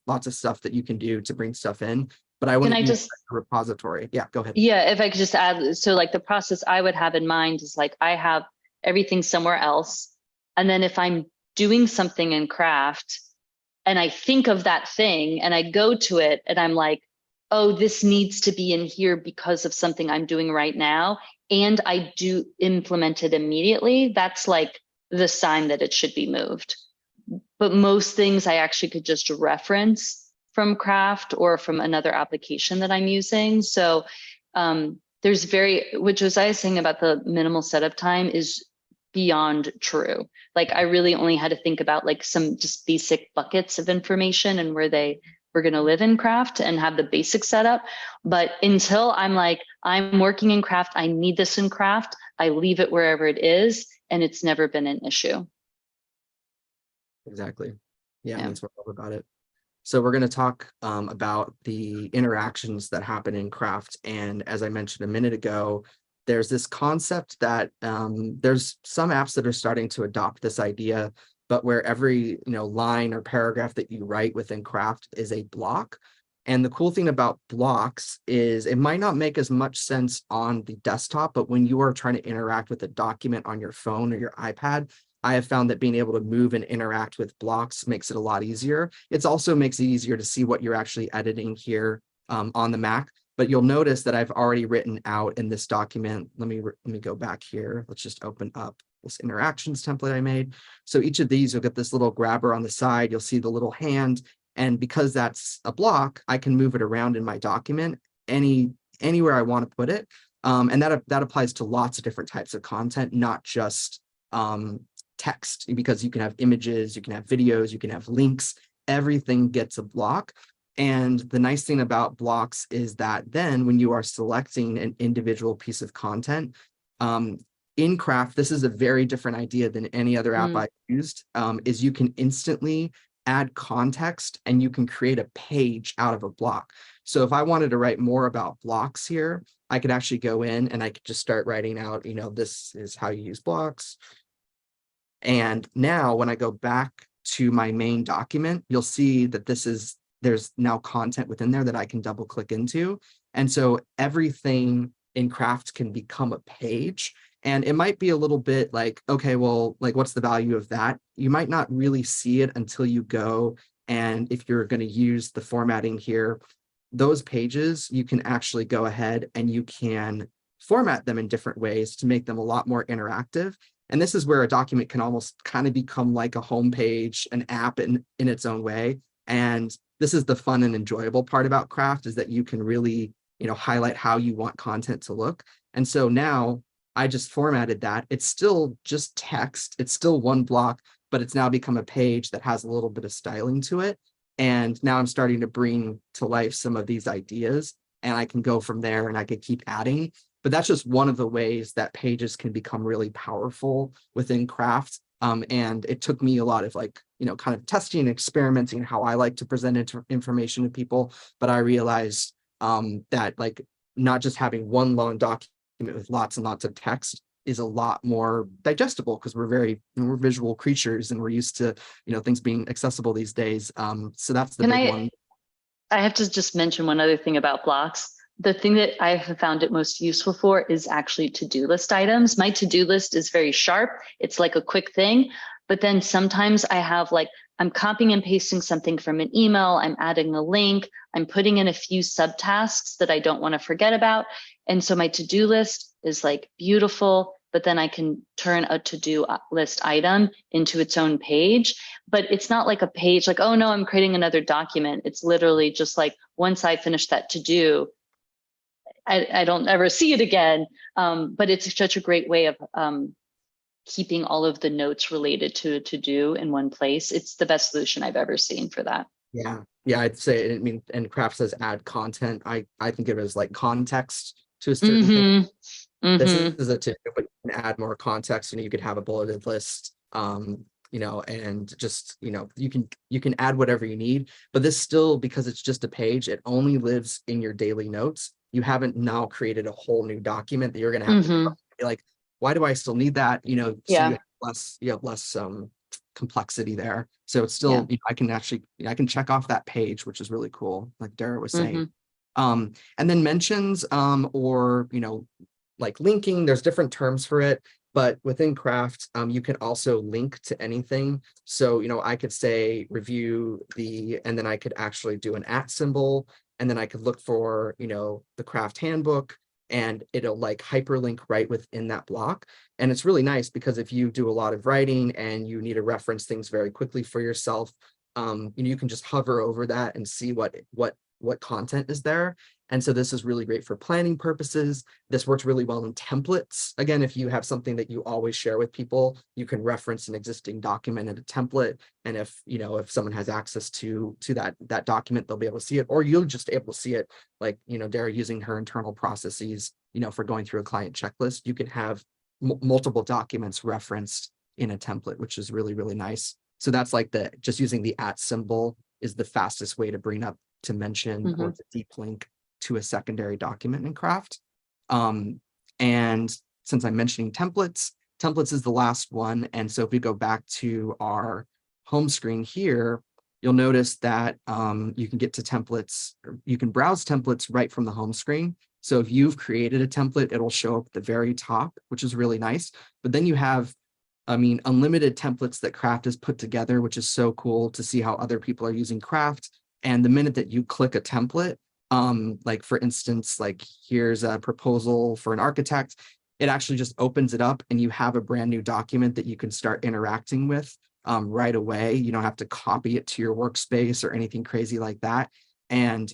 lots of stuff that you can do to bring stuff in. But I wouldn't use a repository. Yeah, go ahead. Yeah, if I could just add, so like the process I would have in mind is like I have everything somewhere else. And then if I'm doing something in craft and I think of that thing and I go to it and I'm like, oh, this needs to be in here because of something I'm doing right now, and I do implement it immediately, that's like the sign that it should be moved. But most things I actually could just reference from craft or from another application that I'm using. So there's what Josiah is saying about the minimal setup time is beyond true. Like I really only had to think about like some just basic buckets of information and where they were going to live in craft and have the basic setup. But until I'm like, I'm working in craft, I need this in craft, I leave it wherever it is, and it's never been an issue. Exactly. Yeah, that's what I love about it. So we're going to talk about the interactions that happen in craft. And as I mentioned a minute ago, there's this concept that there's some apps that are starting to adopt this idea, but where every line or paragraph that you write within craft is a block. And the cool thing about blocks is it might not make as much sense on the desktop, but when you are trying to interact with a document on your phone or your iPad, I have found that being able to move and interact with blocks makes it a lot easier. It also makes it easier to see what you're actually editing here on the Mac. But you'll notice that I've already written out in this document. Let me go back here. Let's just open up this interactions template I made. So each of these, you'll get this little grabber on the side. You'll see the little hand. And because that's a block, I can move it around in my document anywhere I want to put it. And that applies to lots of different types of content, not just text, because you can have images, you can have videos, you can have links, everything gets a block. And the nice thing about blocks is that then when you are selecting an individual piece of content, in craft, this is a very different idea than any other app I've used, is you can instantly add context and you can create a page out of a block. So if I wanted to write more about blocks here, I could actually go in and I could just start writing out, this is how you use blocks. And now when I go back to my main document, you'll see that there's now content within there that I can double click into. And so everything in craft can become a page. And it might be a little bit like, okay, well, like, what's the value of that? You might not really see it until you go. And if you're going to use the formatting here, those pages, you can actually go ahead and you can format them in different ways to make them a lot more interactive. And this is where a document can almost kind of become like a homepage, an app in its own way. And this is the fun and enjoyable part about craft, is that you can really, highlight how you want content to look. And so now I just formatted that. It's still just text. It's still one block, but it's now become a page that has a little bit of styling to it. And now I'm starting to bring to life some of these ideas, and I can go from there and I could keep adding. But that's just one of the ways that pages can become really powerful within craft. And it took me a lot of kind of testing and experimenting how I like to present information to people. But I realized that not just having one long document with lots and lots of text is a lot more digestible, because we're visual creatures and we're used to, things being accessible these days. So that's the big one. I have to just mention one other thing about blocks. The thing that I have found it most useful for is actually to-do list items. My to-do list is very sharp. It's like a quick thing, but then sometimes I have I'm copying and pasting something from an email, I'm adding a link, I'm putting in a few subtasks that I don't want to forget about. And so my to-do list is beautiful, but then I can turn a to-do list item into its own page. But it's not like a page oh no, I'm creating another document. It's literally just once I finish that to-do, I don't ever see it again. But it's such a great way of keeping all of the notes related to a to-do in one place. It's the best solution I've ever seen for that. Yeah, I'd say, and craft says add content. I think of it as context to a certain thing. This is a tip, but you can add more context, and you could have a bulleted list, and just, you can add whatever you need, but this still, because it's just a page, it only lives in your daily notes. You haven't now created a whole new document that you're going to have to be why do I still need that? So you have less complexity there. So it's still, I can actually, I can check off that page, which is really cool, like Dara was saying. And then mentions, or, like linking, there's different terms for it, but within Craft, you can also link to anything. So, I could say review and then I could actually do an @ symbol, and then I could look for, the Craft handbook, and it'll like hyperlink right within that block. And it's really nice because if you do a lot of writing and you need to reference things very quickly for yourself, you can just hover over that and see what content is there. And so this is really great for planning purposes. This works really well in templates. Again, if you have something that you always share with people, you can reference an existing document in a template. And if someone has access to that document, they'll be able to see it, or you'll just able to see it, like, Dara using her internal processes, for going through a client checklist, you can have multiple documents referenced in a template, which is really, really nice. So that's like just using the @ symbol is the fastest way to bring up, to mention, or to deep link to a secondary document in Craft. And since I'm mentioning templates is the last one. And so if we go back to our home screen here, you'll notice that you can get to templates, or you can browse templates right from the home screen. So if you've created a template, it'll show up at the very top, which is really nice. But then you have, unlimited templates that Craft has put together, which is so cool to see how other people are using Craft. And the minute that you click a template, like for instance, like here's a proposal for an architect, it actually just opens it up and you have a brand new document that you can start interacting with right away. You don't have to copy it to your workspace or anything crazy like that. And,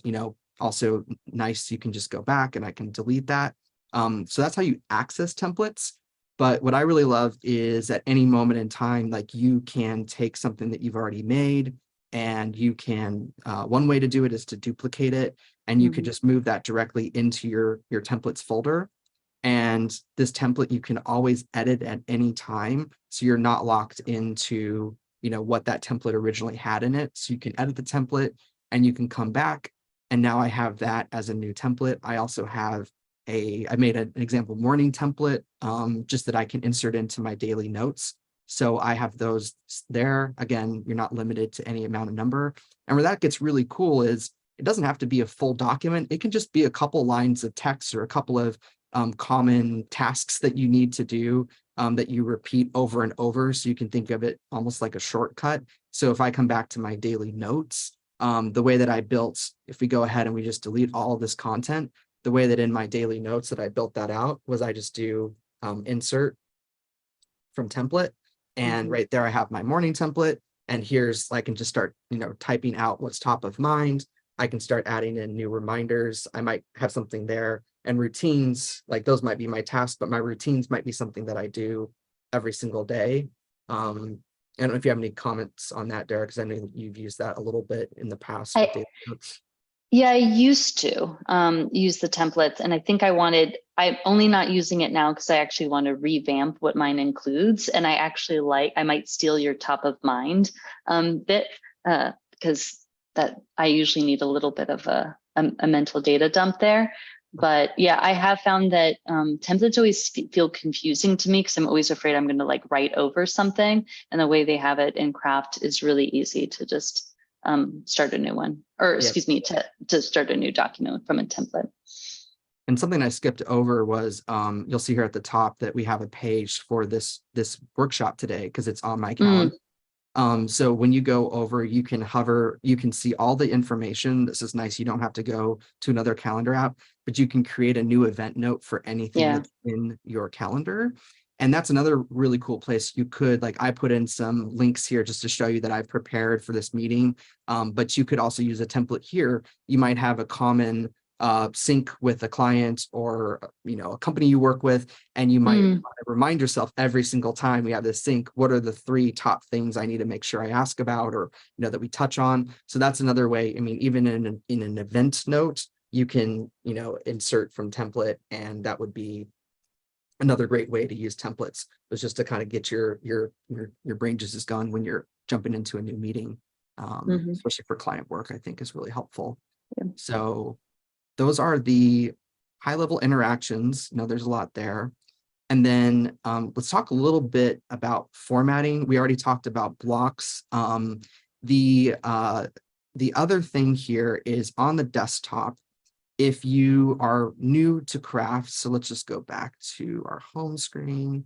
also nice, you can just go back and I can delete that. So that's how you access templates. But what I really love is at any moment in time, like you can take something that you've already made, and you can, one way to do it is to duplicate it, and you could just move that directly into your templates folder. And this template, you can always edit at any time. So you're not locked into, what that template originally had in it. So you can edit the template and you can come back. And now I have that as a new template. I also have I made an example morning template, just that I can insert into my daily notes. So I have those there. Again, you're not limited to any amount of number. And where that gets really cool is it doesn't have to be a full document. It can just be a couple lines of text or a couple of common tasks that you need to do that you repeat over and over. So you can think of it almost like a shortcut. So if I come back to my daily notes, the way that I built, if we go ahead and we just delete all of this content, the way that in my daily notes that I built that out was I just do insert from template. And right there, I have my morning template. And here's, I can just start, typing out what's top of mind. I can start adding in new reminders. I might have something there, and routines, like those might be my tasks, but my routines might be something that I do every single day. I don't know if you have any comments on that, Dara, because I know you've used that a little bit in the past with daily notes. Yeah, I used to use the templates, and I think I'm only not using it now because I actually want to revamp what mine includes. And I might steal your top of mind bit because that I usually need a little bit of a mental data dump there. But yeah, I have found that templates always feel confusing to me because I'm always afraid I'm going to write over something. And the way they have it in Craft is really easy to just start a new one, or excuse me, to start a new document from a template. And something I skipped over was, you'll see here at the top that we have a page for this workshop today because it's on my calendar. So when you go over, you can hover, you can see all the information. This is nice. You don't have to go to another calendar app, but you can create a new event note for anything that's in your calendar. And that's another really cool place. You could, I put in some links here just to show you that I've prepared for this meeting. But you could also use a template here. You might have a common sync with a client or a company you work with, and you might remind yourself every single time we have this sync, what are the 3 top things I need to make sure I ask about, or that we touch on. So that's another way. Even in an event note, you can insert from template, and that would be another great way to use templates. It's just to kind of get your brain juices going when you're jumping into a new meeting, especially for client work. I think is really helpful. So those are the high-level interactions. There's a lot there. And then let's talk a little bit about formatting. We already talked about blocks. The other thing here is on the desktop, if you are new to crafts, so let's just go back to our home screen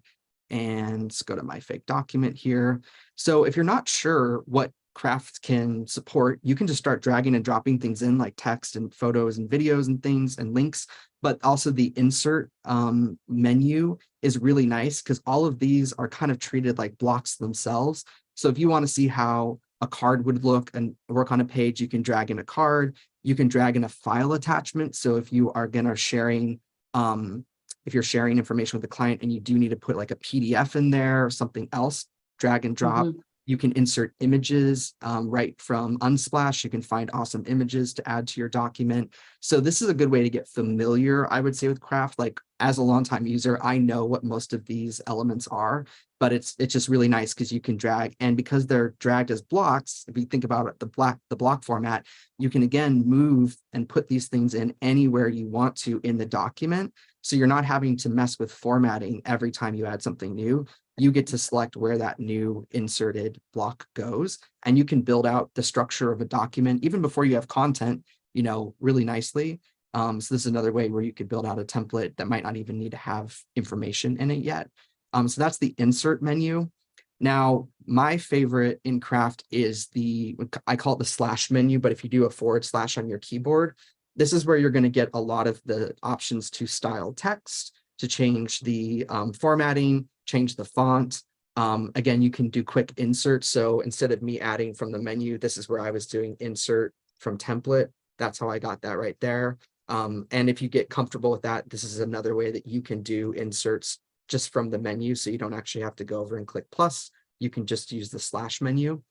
and let's go to my fake document here. So if you're not sure what Craft can support, you can just start dragging and dropping things in like text and photos and videos and things and links, but also the insert menu is really nice because all of these are kind of treated like blocks themselves. So if you want to see how a card would look and work on a page, you can drag in a card. You can drag in a file attachment. So if you are going to sharing, if you're sharing information with the client and you do need to put like a PDF in there or something else, drag and drop. You can insert images right from Unsplash. You can find awesome images to add to your document. So this is a good way to get familiar, I would say, with Craft. Like as a longtime user, I know what most of these elements are, but it's just really nice because you can drag, and because they're dragged as blocks, if you think about it, the block format, you can again move and put these things in anywhere you want to in the document. So you're not having to mess with formatting every time you add something new. You get to select where that new inserted block goes, and you can build out the structure of a document even before you have content, you know, really nicely. So this is another way where you could build out a template that might not even need to have information in it yet. So that's the insert menu. Now, my favorite in Craft is I call it the slash menu, but if you do a / on your keyboard, this is where you're going to get a lot of the options to style text, to change the formatting, change the font. Again, you can do quick inserts. So instead of me adding from the menu, this is where I was doing insert from template. That's how I got that right there. And if you get comfortable with that, this is another way that you can do inserts just from the menu. So you don't actually have to go over and click plus. You can just use the slash menu.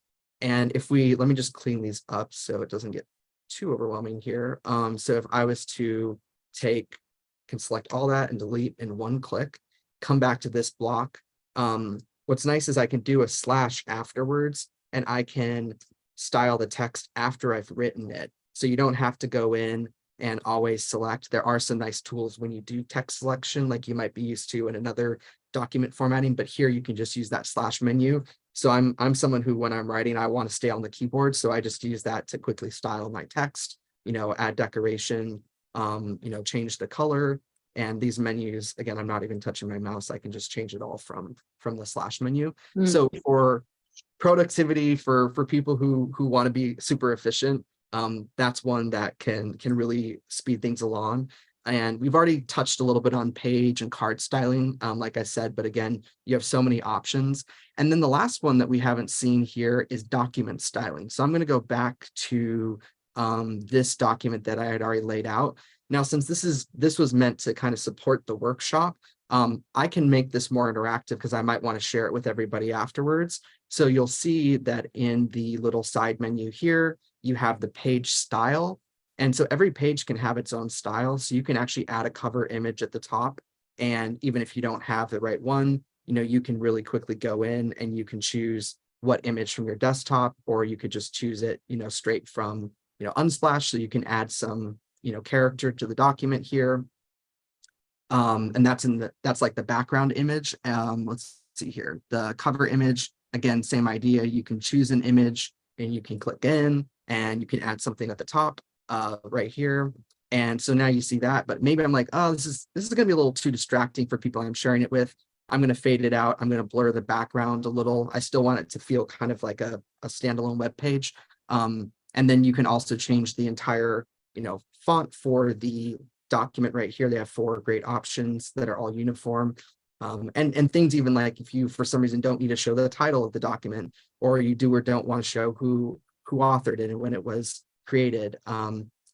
And let me just clean these up so it doesn't get too overwhelming here. So if I was to can select all that and delete in one click, come back to this block. What's nice is I can do a slash afterwards and I can style the text after I've written it. So you don't have to go in and always select. There are some nice tools when you do text selection, like you might be used to in another document formatting, but here you can just use that slash menu. So I'm someone who, when I'm writing, I want to stay on the keyboard. So I just use that to quickly style my text, you know, add decoration, you know, change the color. And these menus, again, I'm not even touching my mouse. I can just change it all from the slash menu. So for productivity, for people who want to be super efficient, that's one that can really speed things along. And we've already touched a little bit on page and card styling, like I said, but again, you have so many options. And then the last one that we haven't seen here is document styling. So I'm going to go back to this document that I had already laid out. Now, since this was meant to kind of support the workshop, I can make this more interactive because I might want to share it with everybody afterwards. So you'll see that in the little side menu here, you have the page style. And so every page can have its own style. So you can actually add a cover image at the top. And even if you don't have the right one, you know, you can really quickly go in and you can choose what image from your desktop, or you could just choose it, you know, straight from, you know, Unsplash. So you can add some, you know, character to the document here. And that's like the background image. Let's see here, the cover image, again, same idea. You can choose an image and you can click in and you can add something at the top right here. And so now you see that, but maybe I'm like, oh, this is going to be a little too distracting for people I'm sharing it with. I'm going to fade it out. I'm going to blur the background a little. I still want it to feel kind of like a standalone web page. And then you can also change the entire, you know, font for the document right here. They have 4 great options that are all uniform. And things even like if you, for some reason, don't need to show the title of the document, or you do or don't want to show who authored it and when it was created.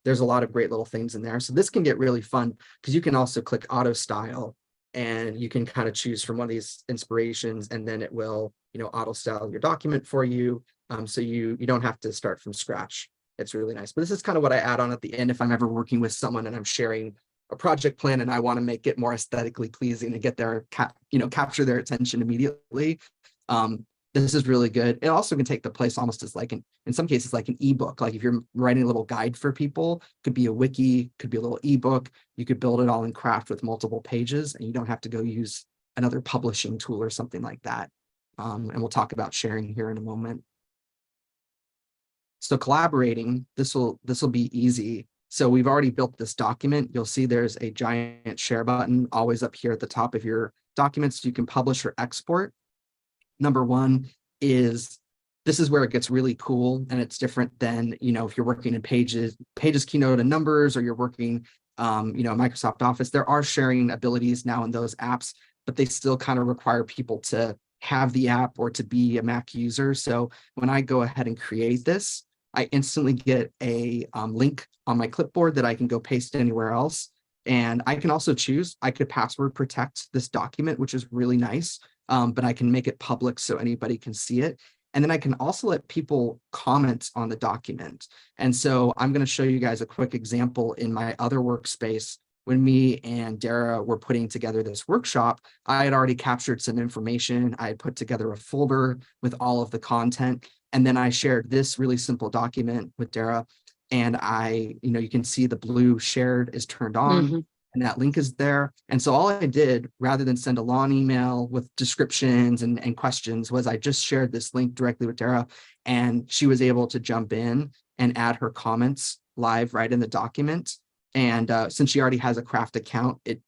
There's a lot of great little things in there. So this can get really fun because you can also click auto style and you can kind of choose from one of these inspirations, and then it will, you know, auto style your document for you. So you don't have to start from scratch. It's really nice. But this is kind of what I add on at the end if I'm ever working with someone and I'm sharing a project plan and I want to make it more aesthetically pleasing and get their capture their attention immediately. This is really good. It also can take the place almost as like in some cases like an ebook. Like if you're writing a little guide for people, could be a wiki, could be a little ebook. You could build it all in Craft with multiple pages, and you don't have to go use another publishing tool or something like that. And we'll talk about sharing here in a moment. So collaborating, this will be easy. So we've already built this document. You'll see there's a giant share button always up here at the top of your documents. You can publish or export. Number one is, this is where it gets really cool, and it's different than, if you're working in Pages Keynote and Numbers, or you're working, Microsoft Office. There are sharing abilities now in those apps, but they still kind of require people to have the app or to be a Mac user. So when I go ahead and create this, I instantly get a link on my clipboard that I can go paste anywhere else. And I can also choose, I could password protect this document, which is really nice, but I can make it public so anybody can see it. And then I can also let people comment on the document. And so I'm going to show you guys a quick example in my other workspace. When me and Dara were putting together this workshop, I had already captured some information. I had put together a folder with all of the content. And then I shared this really simple document with Dara. And you can see the blue shared is turned on. And that link is there. And so all I did, rather than send a long email with descriptions and questions, was I just shared this link directly with Dara, and she was able to jump in and add her comments live right in the document. And since she already has a Craft account, it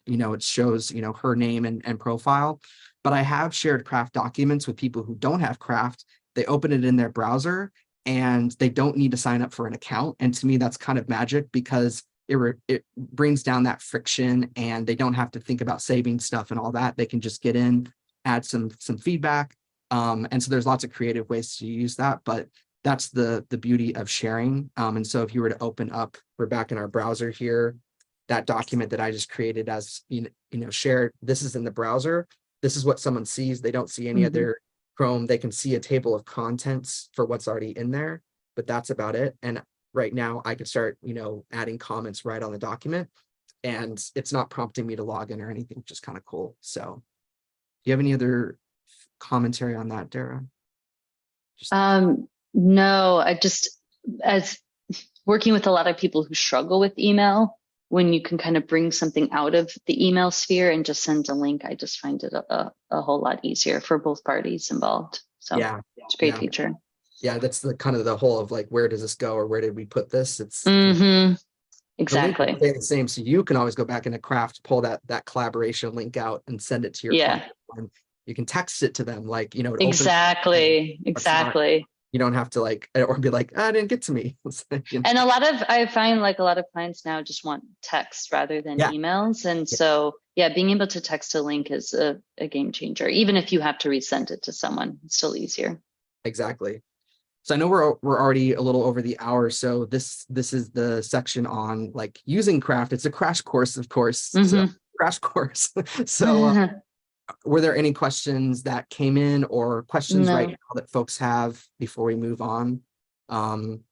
shows, her name and profile. But I have shared Craft documents with people who don't have Craft. They open it in their browser and they don't need to sign up for an account. And to me, that's kind of magic, because it brings down that friction, and they don't have to think about saving stuff and all that. They can just get in, add some feedback. And so there's lots of creative ways to use that, but that's the beauty of sharing. And so if you were to open up, we're back in our browser here, that document that I just created as, shared, this is in the browser. This is what someone sees. They don't see any other Chrome. They can see a table of contents for what's already in there, but that's about it. And right now I could start, adding comments right on the document, and it's not prompting me to log in or anything, which is kind of cool. So do you have any other commentary on that, Dara? No, as working with a lot of people who struggle with email, when you can kind of bring something out of the email sphere and just send a link, I just find it a whole lot easier for both parties involved. So yeah, it's a great feature. Yeah, that's the kind of the whole of like, where does this go, or where did we put this? It's exactly the link the same, so you can always go back into Craft, pull that collaboration link out and send it to your client. You can text it to them, like, exactly. You don't have to or be like, I didn't get to me. And I find like a lot of clients now just want text rather than emails. And so, being able to text a link is a game changer. Even if you have to resend it to someone, it's still easier. Exactly. So I know we're already a little over the hour. So this is the section on like using Craft. It's a crash course, of course. So, crash course. So were there any questions that came in, or questions right now that folks have before we move on?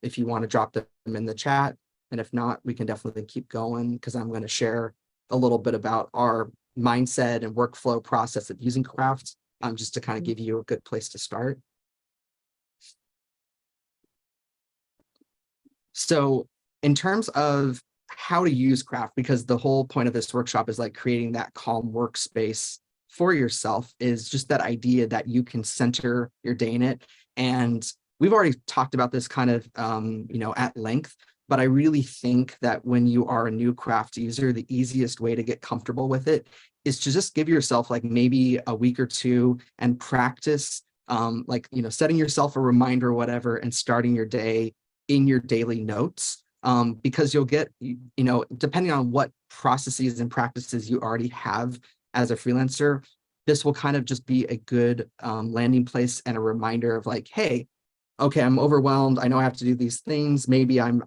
If you want to drop them in the chat, and if not, we can definitely keep going, because I'm going to share a little bit about our mindset and workflow process of using Craft, just to kind of give you a good place to start. So in terms of how to use Craft, because the whole point of this workshop is like creating that calm workspace for yourself, is just that idea that you can center your day in it. And we've already talked about this kind of, at length, but I really think that when you are a new Craft user, the easiest way to get comfortable with it is to just give yourself like maybe a week or two and practice, setting yourself a reminder or whatever, and starting your day in your daily notes, because you'll get, depending on what processes and practices you already have as a freelancer, this will kind of just be a good landing place and a reminder of like, hey, okay, I'm overwhelmed. I know I have to do these things. Maybe I'm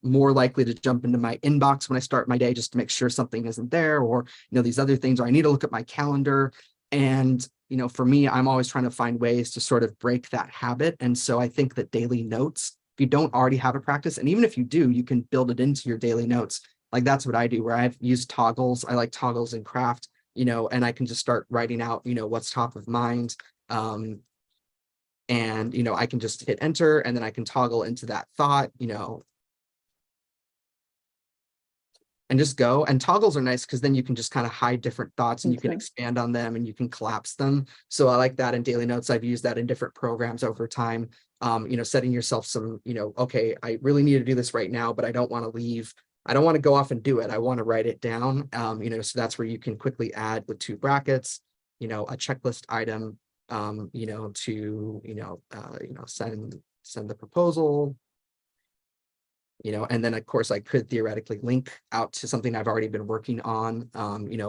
more likely to jump into my inbox when I start my day just to make sure something isn't there, or, these other things, or I need to look at my calendar. And, for me, I'm always trying to find ways to sort of break that habit. And so I think that daily notes, if you don't already have a practice, and even if you do, you can build it into your daily notes. Like that's what I do, where I've used toggles. I like toggles in Craft, and I can just start writing out, what's top of mind. And, I can just hit enter, and then I can toggle into that thought, and just go. And toggles are nice because then you can just kind of hide different thoughts and you can expand on them and you can collapse them. So I like that in daily notes. I've used that in different programs over time. Setting yourself some, okay, I really need to do this right now, but I don't want to leave. I don't want to go off and do it. I want to write it down. So that's where you can quickly add with 2 brackets, a checklist item, send the proposal, and then of course I could theoretically link out to something I've already been working on,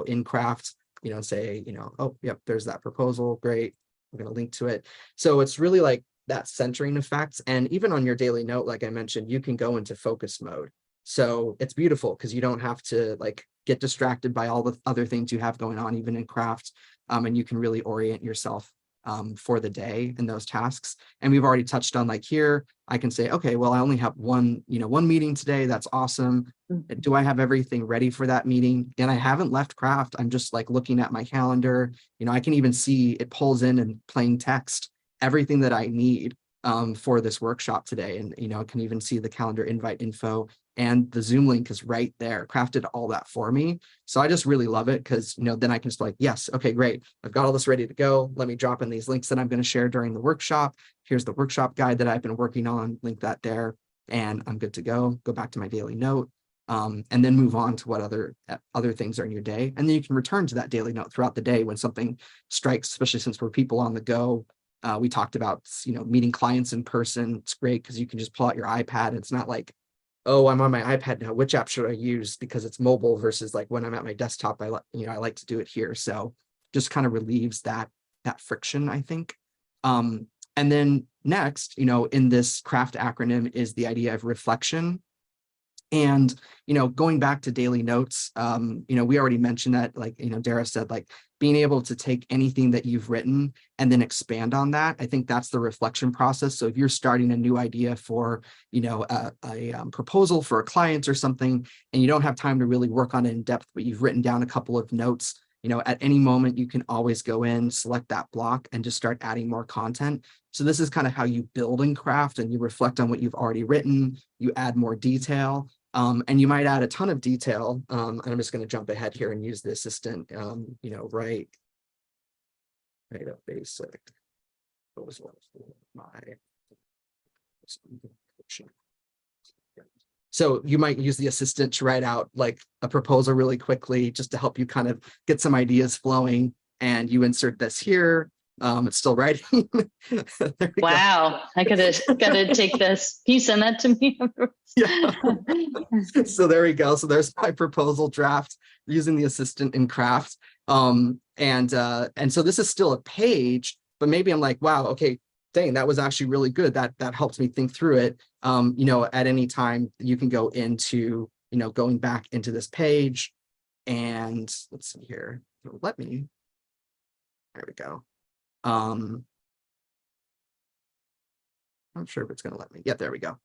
in Craft, and say, oh, yep, there's that proposal. Great. I'm going to link to it. So it's really like that centering effect. And even on your daily note, like I mentioned, you can go into focus mode. So it's beautiful because you don't have to like get distracted by all the other things you have going on, even in Craft. And you can really orient yourself for the day in those tasks. And we've already touched on, like, here, I can say, okay, well, I only have one meeting today. That's awesome. Do I have everything ready for that meeting? And I haven't left Craft. I'm just like looking at my calendar. I can even see it pulls in plain text, everything that I need for this workshop today. And, I can even see the calendar invite info, and the Zoom link is right there. Craft did all that for me. So I just really love it because, then I can just like, yes, okay, great. I've got all this ready to go. Let me drop in these links that I'm going to share during the workshop. Here's the workshop guide that I've been working on, link that there, and I'm good to go back to my daily note, and then move on to what other things are in your day. And then you can return to that daily note throughout the day when something strikes, especially since we're people on the go. We talked about, meeting clients in person. It's great because you can just pull out your iPad. It's not like, oh, I'm on my iPad now, which app should I use? Because it's mobile versus like when I'm at my desktop, I like to do it here. So just kind of relieves that friction, I think. And then next, in this Craft acronym is the idea of reflection. And, going back to daily notes, we already mentioned that, like, Dara said, like, being able to take anything that you've written and then expand on that. I think that's the reflection process. So if you're starting a new idea for, a proposal for a client or something, and you don't have time to really work on it in depth, but you've written down a couple of notes, at any moment, you can always go in, select that block, and just start adding more content. So this is kind of how you build in Craft, and you reflect on what you've already written, you add more detail. And you might add a ton of detail. And I'm just going to jump ahead here and use the assistant, write a basic proposal for my. So you might use the assistant to write out like a proposal really quickly, just to help you kind of get some ideas flowing. And you insert this here. It's still writing. Wow, I gotta take this piece, send that to me. Yeah. So there we go. So there's my proposal draft using the assistant in Craft. And so this is still a page, but maybe I'm like, wow, okay, dang, that was actually really good. That helps me think through it. At any time you can go into, going back into this page, and let's see here. Let me. There we go. I'm not sure if it's going to let me. Yeah, there we go.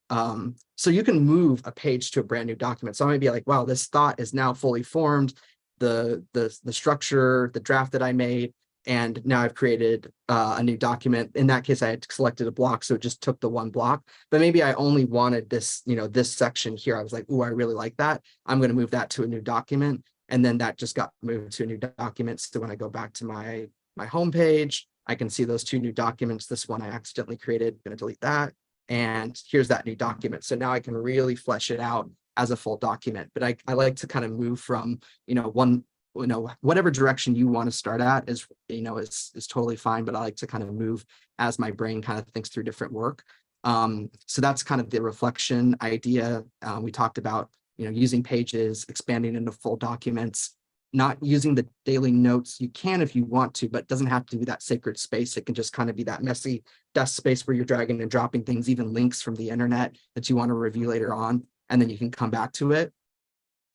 So you can move a page to a brand new document. So I might be like, wow, this thought is now fully formed. The structure, the draft that I made, and now I've created a new document. In that case, I had selected a block, so it just took the one block. But maybe I only wanted this, this section here. I was like, oh, I really like that. I'm going to move that to a new document, and then that just got moved to a new document. So when I go back to my home page, I can see those 2 new documents. This one I accidentally created, I'm going to delete that. And here's that new document. So now I can really flesh it out as a full document. But I like to kind of move from, whatever direction you want to start at is totally fine. But I like to kind of move as my brain kind of thinks through different work. So that's kind of the reflection idea. We talked about, using pages, expanding into full documents. Not using the daily notes. You can if you want to, but it doesn't have to be that sacred space. It can just kind of be that messy desk space where you're dragging and dropping things, even links from the internet that you want to review later on, and then you can come back to it.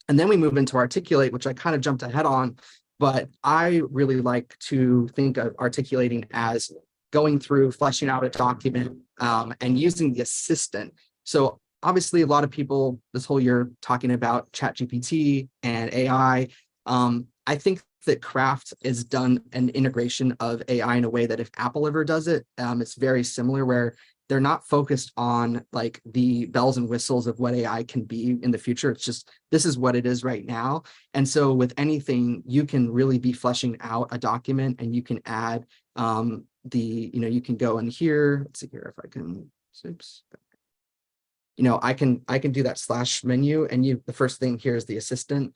And then we move into articulate, which I kind of jumped ahead on, but I really like to think of articulating as going through, fleshing out a document, and using the assistant. So obviously a lot of people this whole year talking about ChatGPT and AI. I think that Craft has done an integration of AI in a way that if Apple ever does it, it's very similar, where they're not focused on like the bells and whistles of what AI can be in the future. It's just, this is what it is right now. And so with anything, you can really be fleshing out a document, and you can add you can go in here. Let's see here if I can, oops. I can do that slash menu, and the first thing here is the assistant,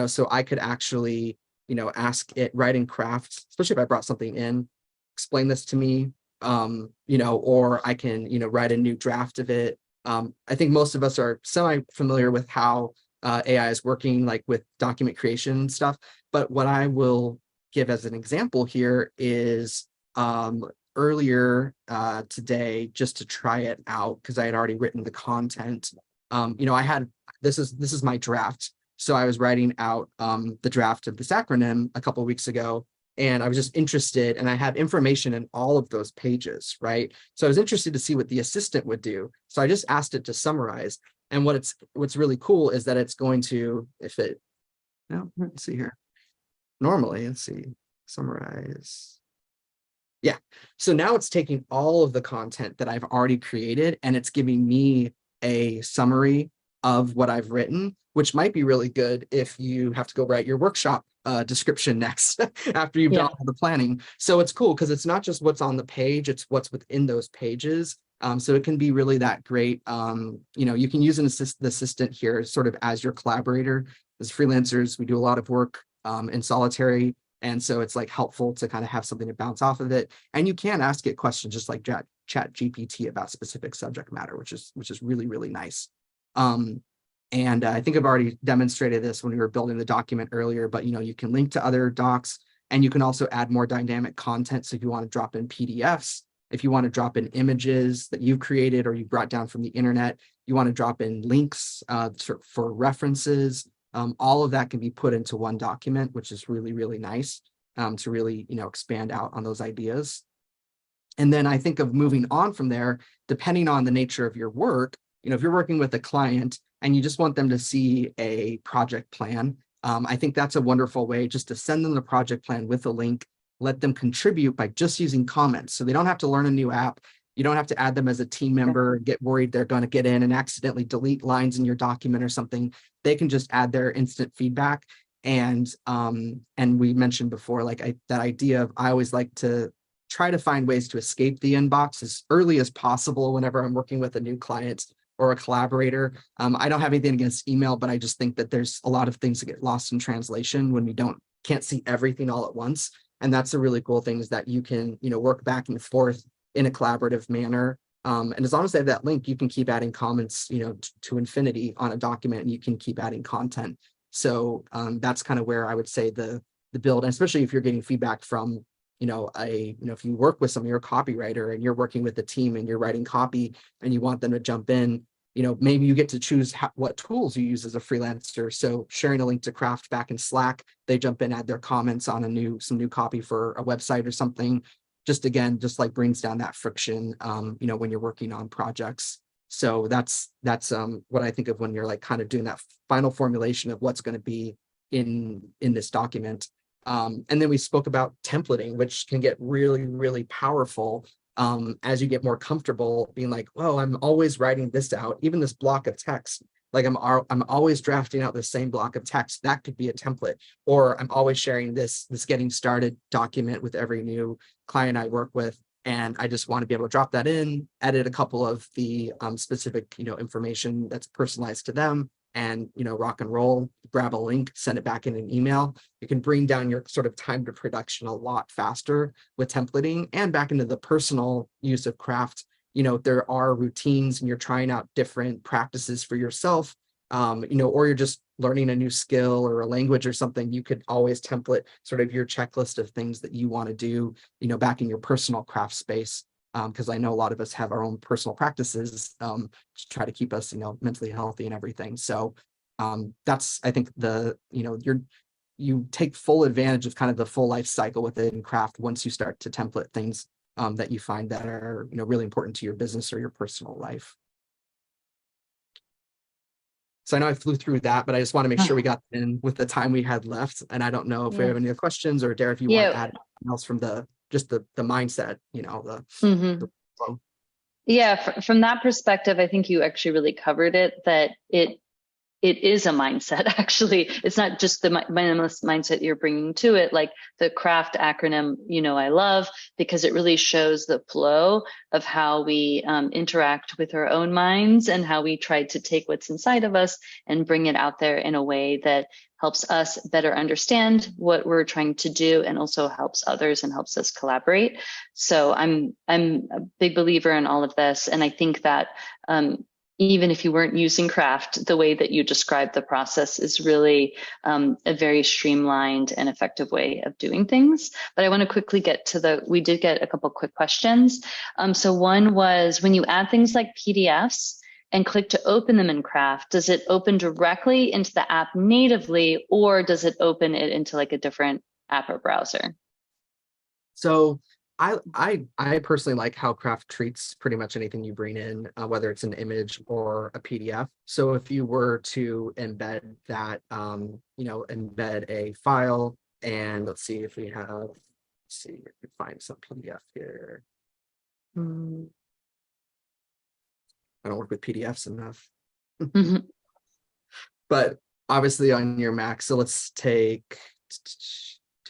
so I could actually, ask it, write in craft, especially if I brought something in, explain this to me, or I can, write a new draft of it. I think most of us are semi-familiar with how AI is working, like with document creation stuff. But what I will give as an example here is earlier today, just to try it out, because I had already written the content. I had, this is my draft. So I was writing out the draft of this acronym a couple of weeks ago, and I was just interested, and I had information in all of those pages, right? So I was interested to see what the assistant would do. So I just asked it to summarize. And what's really cool is that it's going to, let's see here. Normally, let's see, summarize. Yeah, so now it's taking all of the content that I've already created, and it's giving me a summary of what I've written, which might be really good if you have to go write your workshop description next after you've done all the planning. So it's cool because it's not just what's on the page, it's what's within those pages. So it can be really that great. You can use the assistant here sort of as your collaborator. As freelancers, we do a lot of work in solitary. And so it's like helpful to kind of have something to bounce off of it. And you can ask it questions just like Chat GPT about specific subject matter, which is really, really nice. And I think I've already demonstrated this when we were building the document earlier, but you can link to other docs, and you can also add more dynamic content. So if you want to drop in PDFs, if you want to drop in images that you've created or you brought down from the internet, you want to drop in links for references, all of that can be put into one document, which is really, really nice to really, expand out on those ideas. And then I think of moving on from there, depending on the nature of your work. If you're working with a client and you just want them to see a project plan, I think that's a wonderful way just to send them the project plan with a link, let them contribute by just using comments. So they don't have to learn a new app. You don't have to add them as a team member and get worried they're going to get in and accidentally delete lines in your document or something. They can just add their instant feedback. And we mentioned before, like that idea of, I always like to try to find ways to escape the inbox as early as possible whenever I'm working with a new client or a collaborator. I don't have anything against email, but I just think that there's a lot of things that get lost in translation when we can't see everything all at once. And that's a really cool thing, is that you can, work back and forth in a collaborative manner. And as long as they have that link, you can keep adding comments, to infinity on a document, and you can keep adding content. So that's kind of where I would say the build, and especially if you're getting feedback from, if you work with you're a copywriter and you're working with a team and you're writing copy and you want them to jump in, maybe you get to choose what tools you use as a freelancer. So sharing a link to craft back in Slack, they jump in, add their comments on some new copy for a website or something. Just like brings down that friction, when you're working on projects. So that's what I think of when you're like kind of doing that final formulation of what's going to be in this document. And then we spoke about templating, which can get really, really powerful as you get more comfortable being like, well, I'm always writing this out, even this block of text. Like I'm always drafting out the same block of text. That could be a template. Or I'm always sharing this getting started document with every new client I work with. And I just want to be able to drop that in, edit a couple of the specific, information that's personalized to them, and, rock and roll, grab a link, send it back in an email. You can bring down your sort of time to production a lot faster with templating. And back into the personal use of craft, there are routines and you're trying out different practices for yourself, or you're just learning a new skill or a language or something, you could always template sort of your checklist of things that you want to do, back in your personal craft space. Because I know a lot of us have our own personal practices to try to keep us, mentally healthy and everything. So that's, I think, you take full advantage of kind of the full life cycle within craft once you start to template things that you find that are, really important to your business or your personal life. So I know I flew through that, but I just want to make sure we got in with the time we had left. And I don't know if we have any other questions, or Dara, if you want to add anything else from the mindset, Mm-hmm. the flow. Yeah, from that perspective, I think you actually really covered it, that it is a mindset. Actually, it's not just the minimalist mindset you're bringing to it. Like the craft acronym, I love, because it really shows the flow of how we interact with our own minds and how we try to take what's inside of us and bring it out there in a way that helps us better understand what we're trying to do, and also helps others and helps us collaborate. So I'm a big believer in all of this, and I think that even if you weren't using craft, the way that you described the process is really a very streamlined and effective way of doing things. But I want to quickly get to we did get a couple quick questions. So one was, when you add things like PDFs and click to open them in Craft, does it open directly into the app natively, or does it open it into like a different app or browser? So I personally like how Craft treats pretty much anything you bring in, whether it's an image or a PDF. So if you were to embed that, embed a file, and let's see if we have, let's see if we can find some PDF here. I don't work with PDFs enough. But obviously on your Mac, so let's take,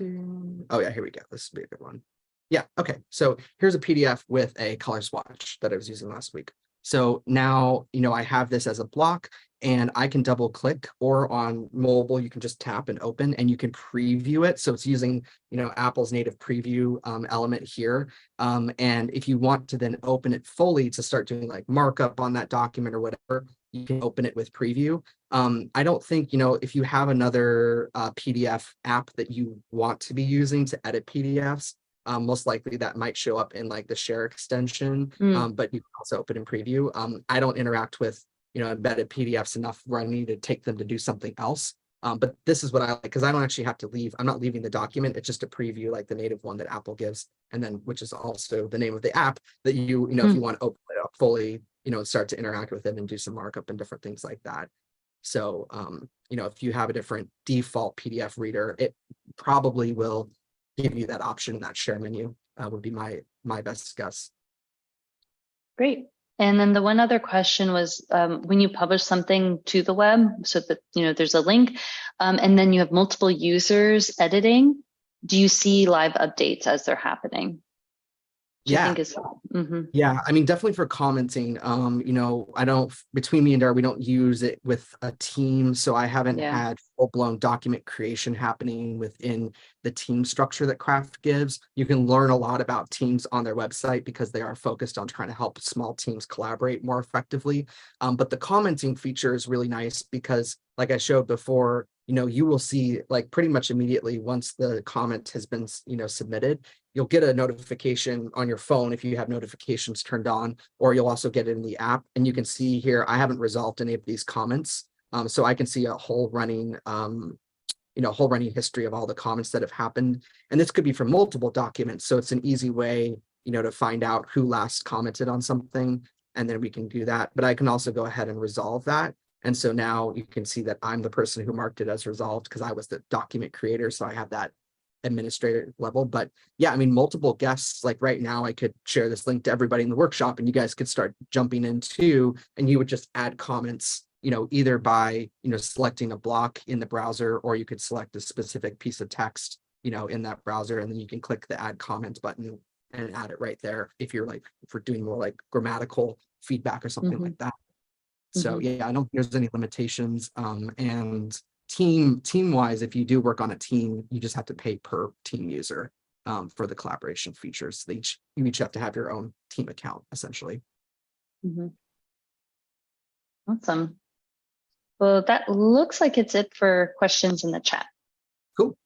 oh yeah, here we go. This would be a good one. Yeah, okay. So here's a PDF with a color swatch that I was using last week. So now, I have this as a block, and I can double click, or on mobile, you can just tap and open, and you can preview it. So it's using, Apple's native preview element here. And if you want to then open it fully to start doing like markup on that document or whatever, you can open it with preview. I don't think, if you have another PDF app that you want to be using to edit PDFs, most likely that might show up in like the share extension, but you can also open in preview. I don't interact with, embedded PDFs enough where I need to take them to do something else. But this is what I like, because I don't actually have to leave. I'm not leaving the document. It's just a preview, like the native one that Apple gives, and then which is also the name of the app that if you want to open it up fully, start to interact with it and do some markup and different things like that. So, if you have a different default PDF reader, it probably will give you that option in that share menu, would be my best guess. Great. And then the one other question was, when you publish something to the web, so that there's a link, and then you have multiple users editing, do you see live updates as they're happening? Yeah. Yeah, I mean, definitely for commenting, I don't, between me and Dara, we don't use it with a team. So I haven't had full-blown document creation happening within the team structure that Craft gives. You can learn a lot about teams on their website because they are focused on trying to help small teams collaborate more effectively. But the commenting feature is really nice because, like I showed before, you will see like pretty much immediately once the comment has been, submitted, you'll get a notification on your phone if you have notifications turned on, or you'll also get it in the app. And you can see here, I haven't resolved any of these comments. So I can see a whole running, history of all the comments that have happened. And this could be from multiple documents. So it's an easy way, to find out who last commented on something. And then we can do that. But I can also go ahead and resolve that. And so now you can see that I'm the person who marked it as resolved because I was the document creator. So I have that administrator level. But yeah, I mean, multiple guests, like right now, I could share this link to everybody in the workshop and you guys could start jumping in too. And you would just add comments, either by, selecting a block in the browser, or you could select a specific piece of text, in that browser. And then you can click the add comment button and add it right there. If you're doing more like grammatical feedback or something like that. So yeah, I don't think there's any limitations. And team wise, if you do work on a team, you just have to pay per team user for the collaboration features. You each have to have your own team account essentially. Awesome. Well, that looks like it's it for questions in the chat. Cool.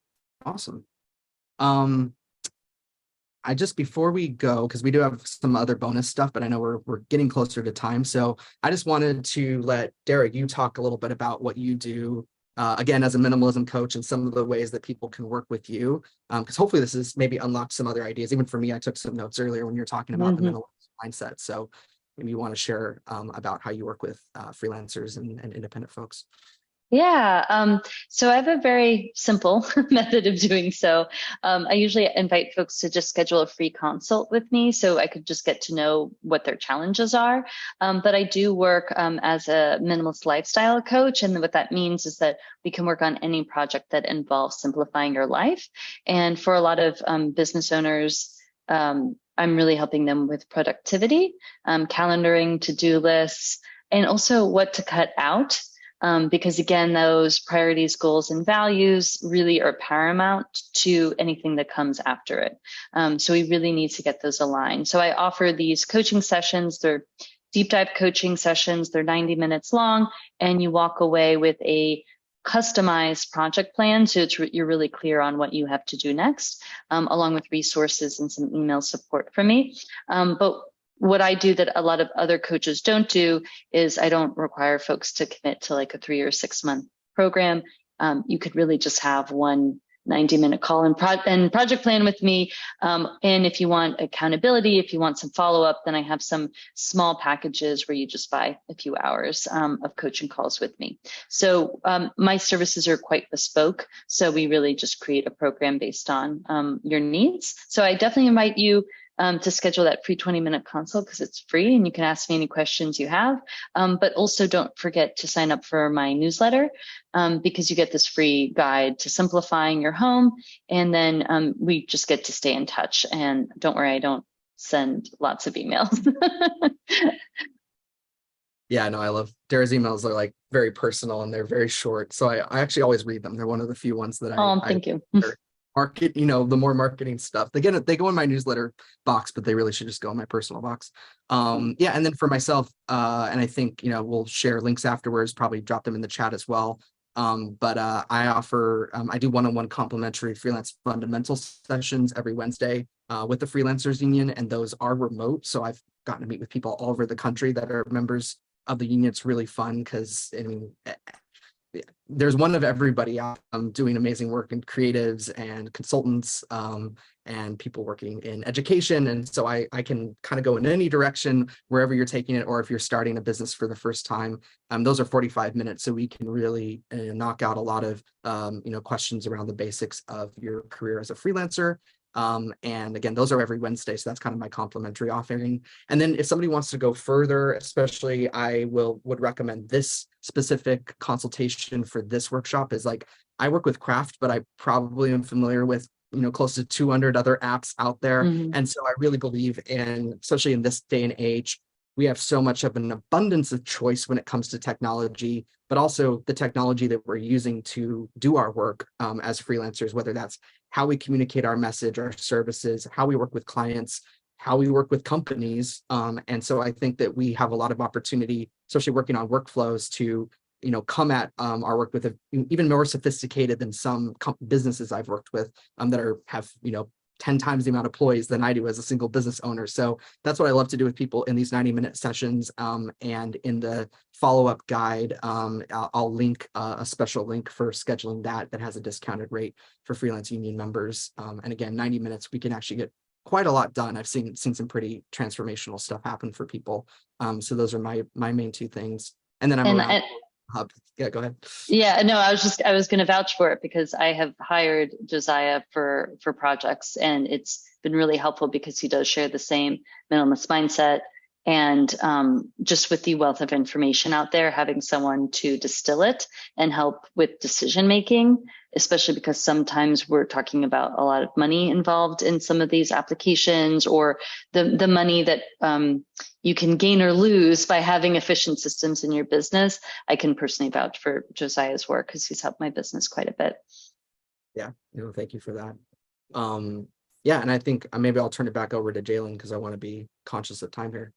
Awesome. I just, before we go, because we do have some other bonus stuff, but I know we're getting closer to time. So I just wanted to let Dara, you talk a little bit about what you do, again, as a minimalism coach, and some of the ways that people can work with you. Because hopefully this is maybe unlocked some other ideas. Even for me, I took some notes earlier when you were talking about the minimalist mindset. So maybe you want to share about how you work with freelancers and independent folks. Yeah, so I have a very simple method of doing so. I usually invite folks to just schedule a free consult with me so I could just get to know what their challenges are. But I do work as a minimalist lifestyle coach. And what that means is that we can work on any project that involves simplifying your life. And for a lot of business owners, I'm really helping them with productivity, calendaring, to-do lists, and also what to cut out. Because again, those priorities, goals, and values really are paramount to anything that comes after it. So we really need to get those aligned. So I offer these coaching sessions. They're deep dive coaching sessions. They're 90 minutes long, and you walk away with a customized project plan. So you're really clear on what you have to do next, along with resources and some email support from me. But what I do that a lot of other coaches don't do is I don't require folks to commit to like a 3 or 6 month program. You could really just have one 90-minute call and project plan with me. And if you want accountability, if you want some follow-up, then I have some small packages where you just buy a few hours of coaching calls with me. So my services are quite bespoke. So we really just create a program based on your needs. So I definitely invite you to schedule that free 20-minute consult because it's free and you can ask me any questions you have. But also don't forget to sign up for my newsletter because you get this free guide to simplifying your home. And then we just get to stay in touch. And don't worry, I don't send lots of emails. Yeah, no, I love Dara's emails. Are like very personal and they're very short. So I actually always read them. They're one of the few ones that Thank you. Market, the more marketing stuff. They go in my newsletter box, but they really should just go in my personal box. Yeah, and then for myself, and I think we'll share links afterwards, probably drop them in the chat as well. But I offer, I do one-on-one complimentary freelance fundamental sessions every Wednesday with the Freelancers Union, and those are remote. So I've gotten to meet with people all over the country that are members of the union. It's really fun because there's one of everybody out doing amazing work, and creatives and consultants and people working in education. And so I can kind of go in any direction wherever you're taking it, or if you're starting a business for the first time. Those are 45 minutes. So we can really knock out a lot of questions around the basics of your career as a freelancer. And again, those are every Wednesday. So that's kind of my complimentary offering. And then if somebody wants to go further, especially I would recommend this specific consultation for this workshop is like, I work with Craft, but I probably am familiar with, close to 200 other apps out there. Mm-hmm. And so I really believe in, especially in this day and age, we have so much of an abundance of choice when it comes to technology, but also the technology that we're using to do our work as freelancers, whether that's how we communicate our message, our services, how we work with clients, how we work with companies. And so I think that we have a lot of opportunity, especially working on workflows, to come at our work with even more sophisticated than some businesses I've worked with that have 10 times the amount of employees than I do as a single business owner. So that's what I love to do with people in these 90-minute sessions. And in the follow-up guide, I'll link a special link for scheduling that has a discounted rate for freelance union members. And again, 90 minutes, we can actually get quite a lot done. I've seen some pretty transformational stuff happen for people. So those are my main two things. And then I'm around Hub. Yeah, go ahead. Yeah, no, I was going to vouch for it because I have hired Josiah for projects, and it's been really helpful because he does share the same minimalist mindset. And just with the wealth of information out there, having someone to distill it and help with decision making, especially because sometimes we're talking about a lot of money involved in some of these applications, or the money that you can gain or lose by having efficient systems in your business. I can personally vouch for Josiah's work because he's helped my business quite a bit. Yeah, thank you for that. Yeah, and I think maybe I'll turn it back over to Jalen because I want to be conscious of time here.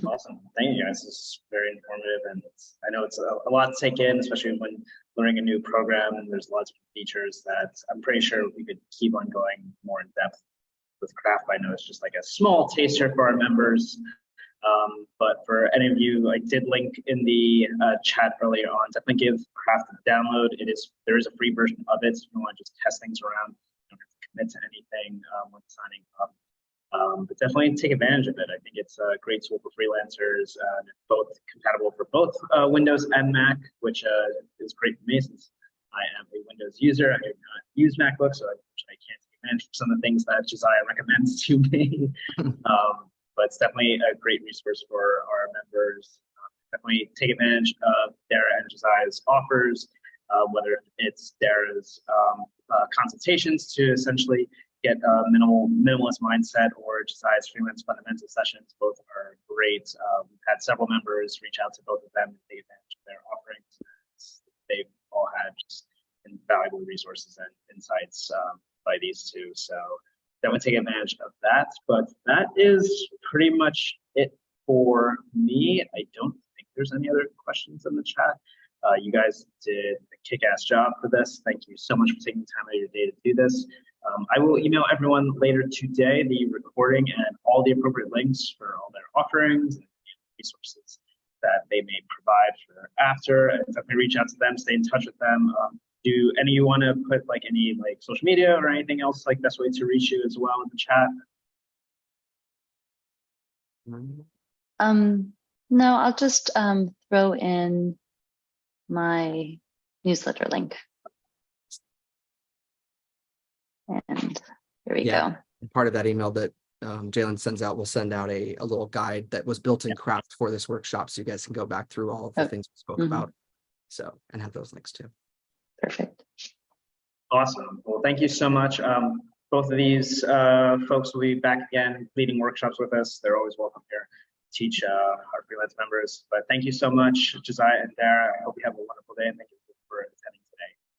Awesome. Thank you guys. This is very informative, and I know it's a lot to take in, especially when learning a new program, and there's lots of features that I'm pretty sure we could keep on going more in depth with Craft. I know it's just like a small taster for our members. But for any of you, I did link in the chat earlier on, definitely give Craft a download. There is a free version of it, so if you want to just test things around, you don't have to commit to anything when signing up. But definitely take advantage of it. I think it's a great tool for freelancers, both compatible for both Windows and Mac, which is great for me since I am a Windows user. I have not used MacBook, so I can't take advantage of some of the things that Josiah recommends to me. But it's definitely a great resource for our members. Definitely take advantage of Dara and Josiah's offers, whether it's Dara's consultations to essentially get a minimalist mindset, or Josiah's freelance fundamental sessions. Both are great. We've had several members reach out to both of them and take advantage of their offerings. They've all had just invaluable resources and insights by these two. So definitely take advantage of that. But that is pretty much it for me. I don't think there's any other questions in the chat. You guys did a kick-ass job for this. Thank you so much for taking the time out of your day to do this. I will email everyone later today the recording and all the appropriate links for all their offerings and resources that they may provide for after. And definitely reach out to them, stay in touch with them. Do any of you want to put like any like social media or anything else like best way to reach you as well in the chat? No, I'll just throw in my newsletter link. And here we go. Part of that email that Jalen sends out will send out a little guide that was built in Craft for this workshop, so you guys can go back through all of the things we spoke about. So, and have those links too. Perfect. Awesome. Well, thank you so much. Both of these folks will be back again leading workshops with us. They're always welcome here to teach our freelance members. But thank you so much, Josiah and Dara. I hope you have a wonderful day, and thank you for attending.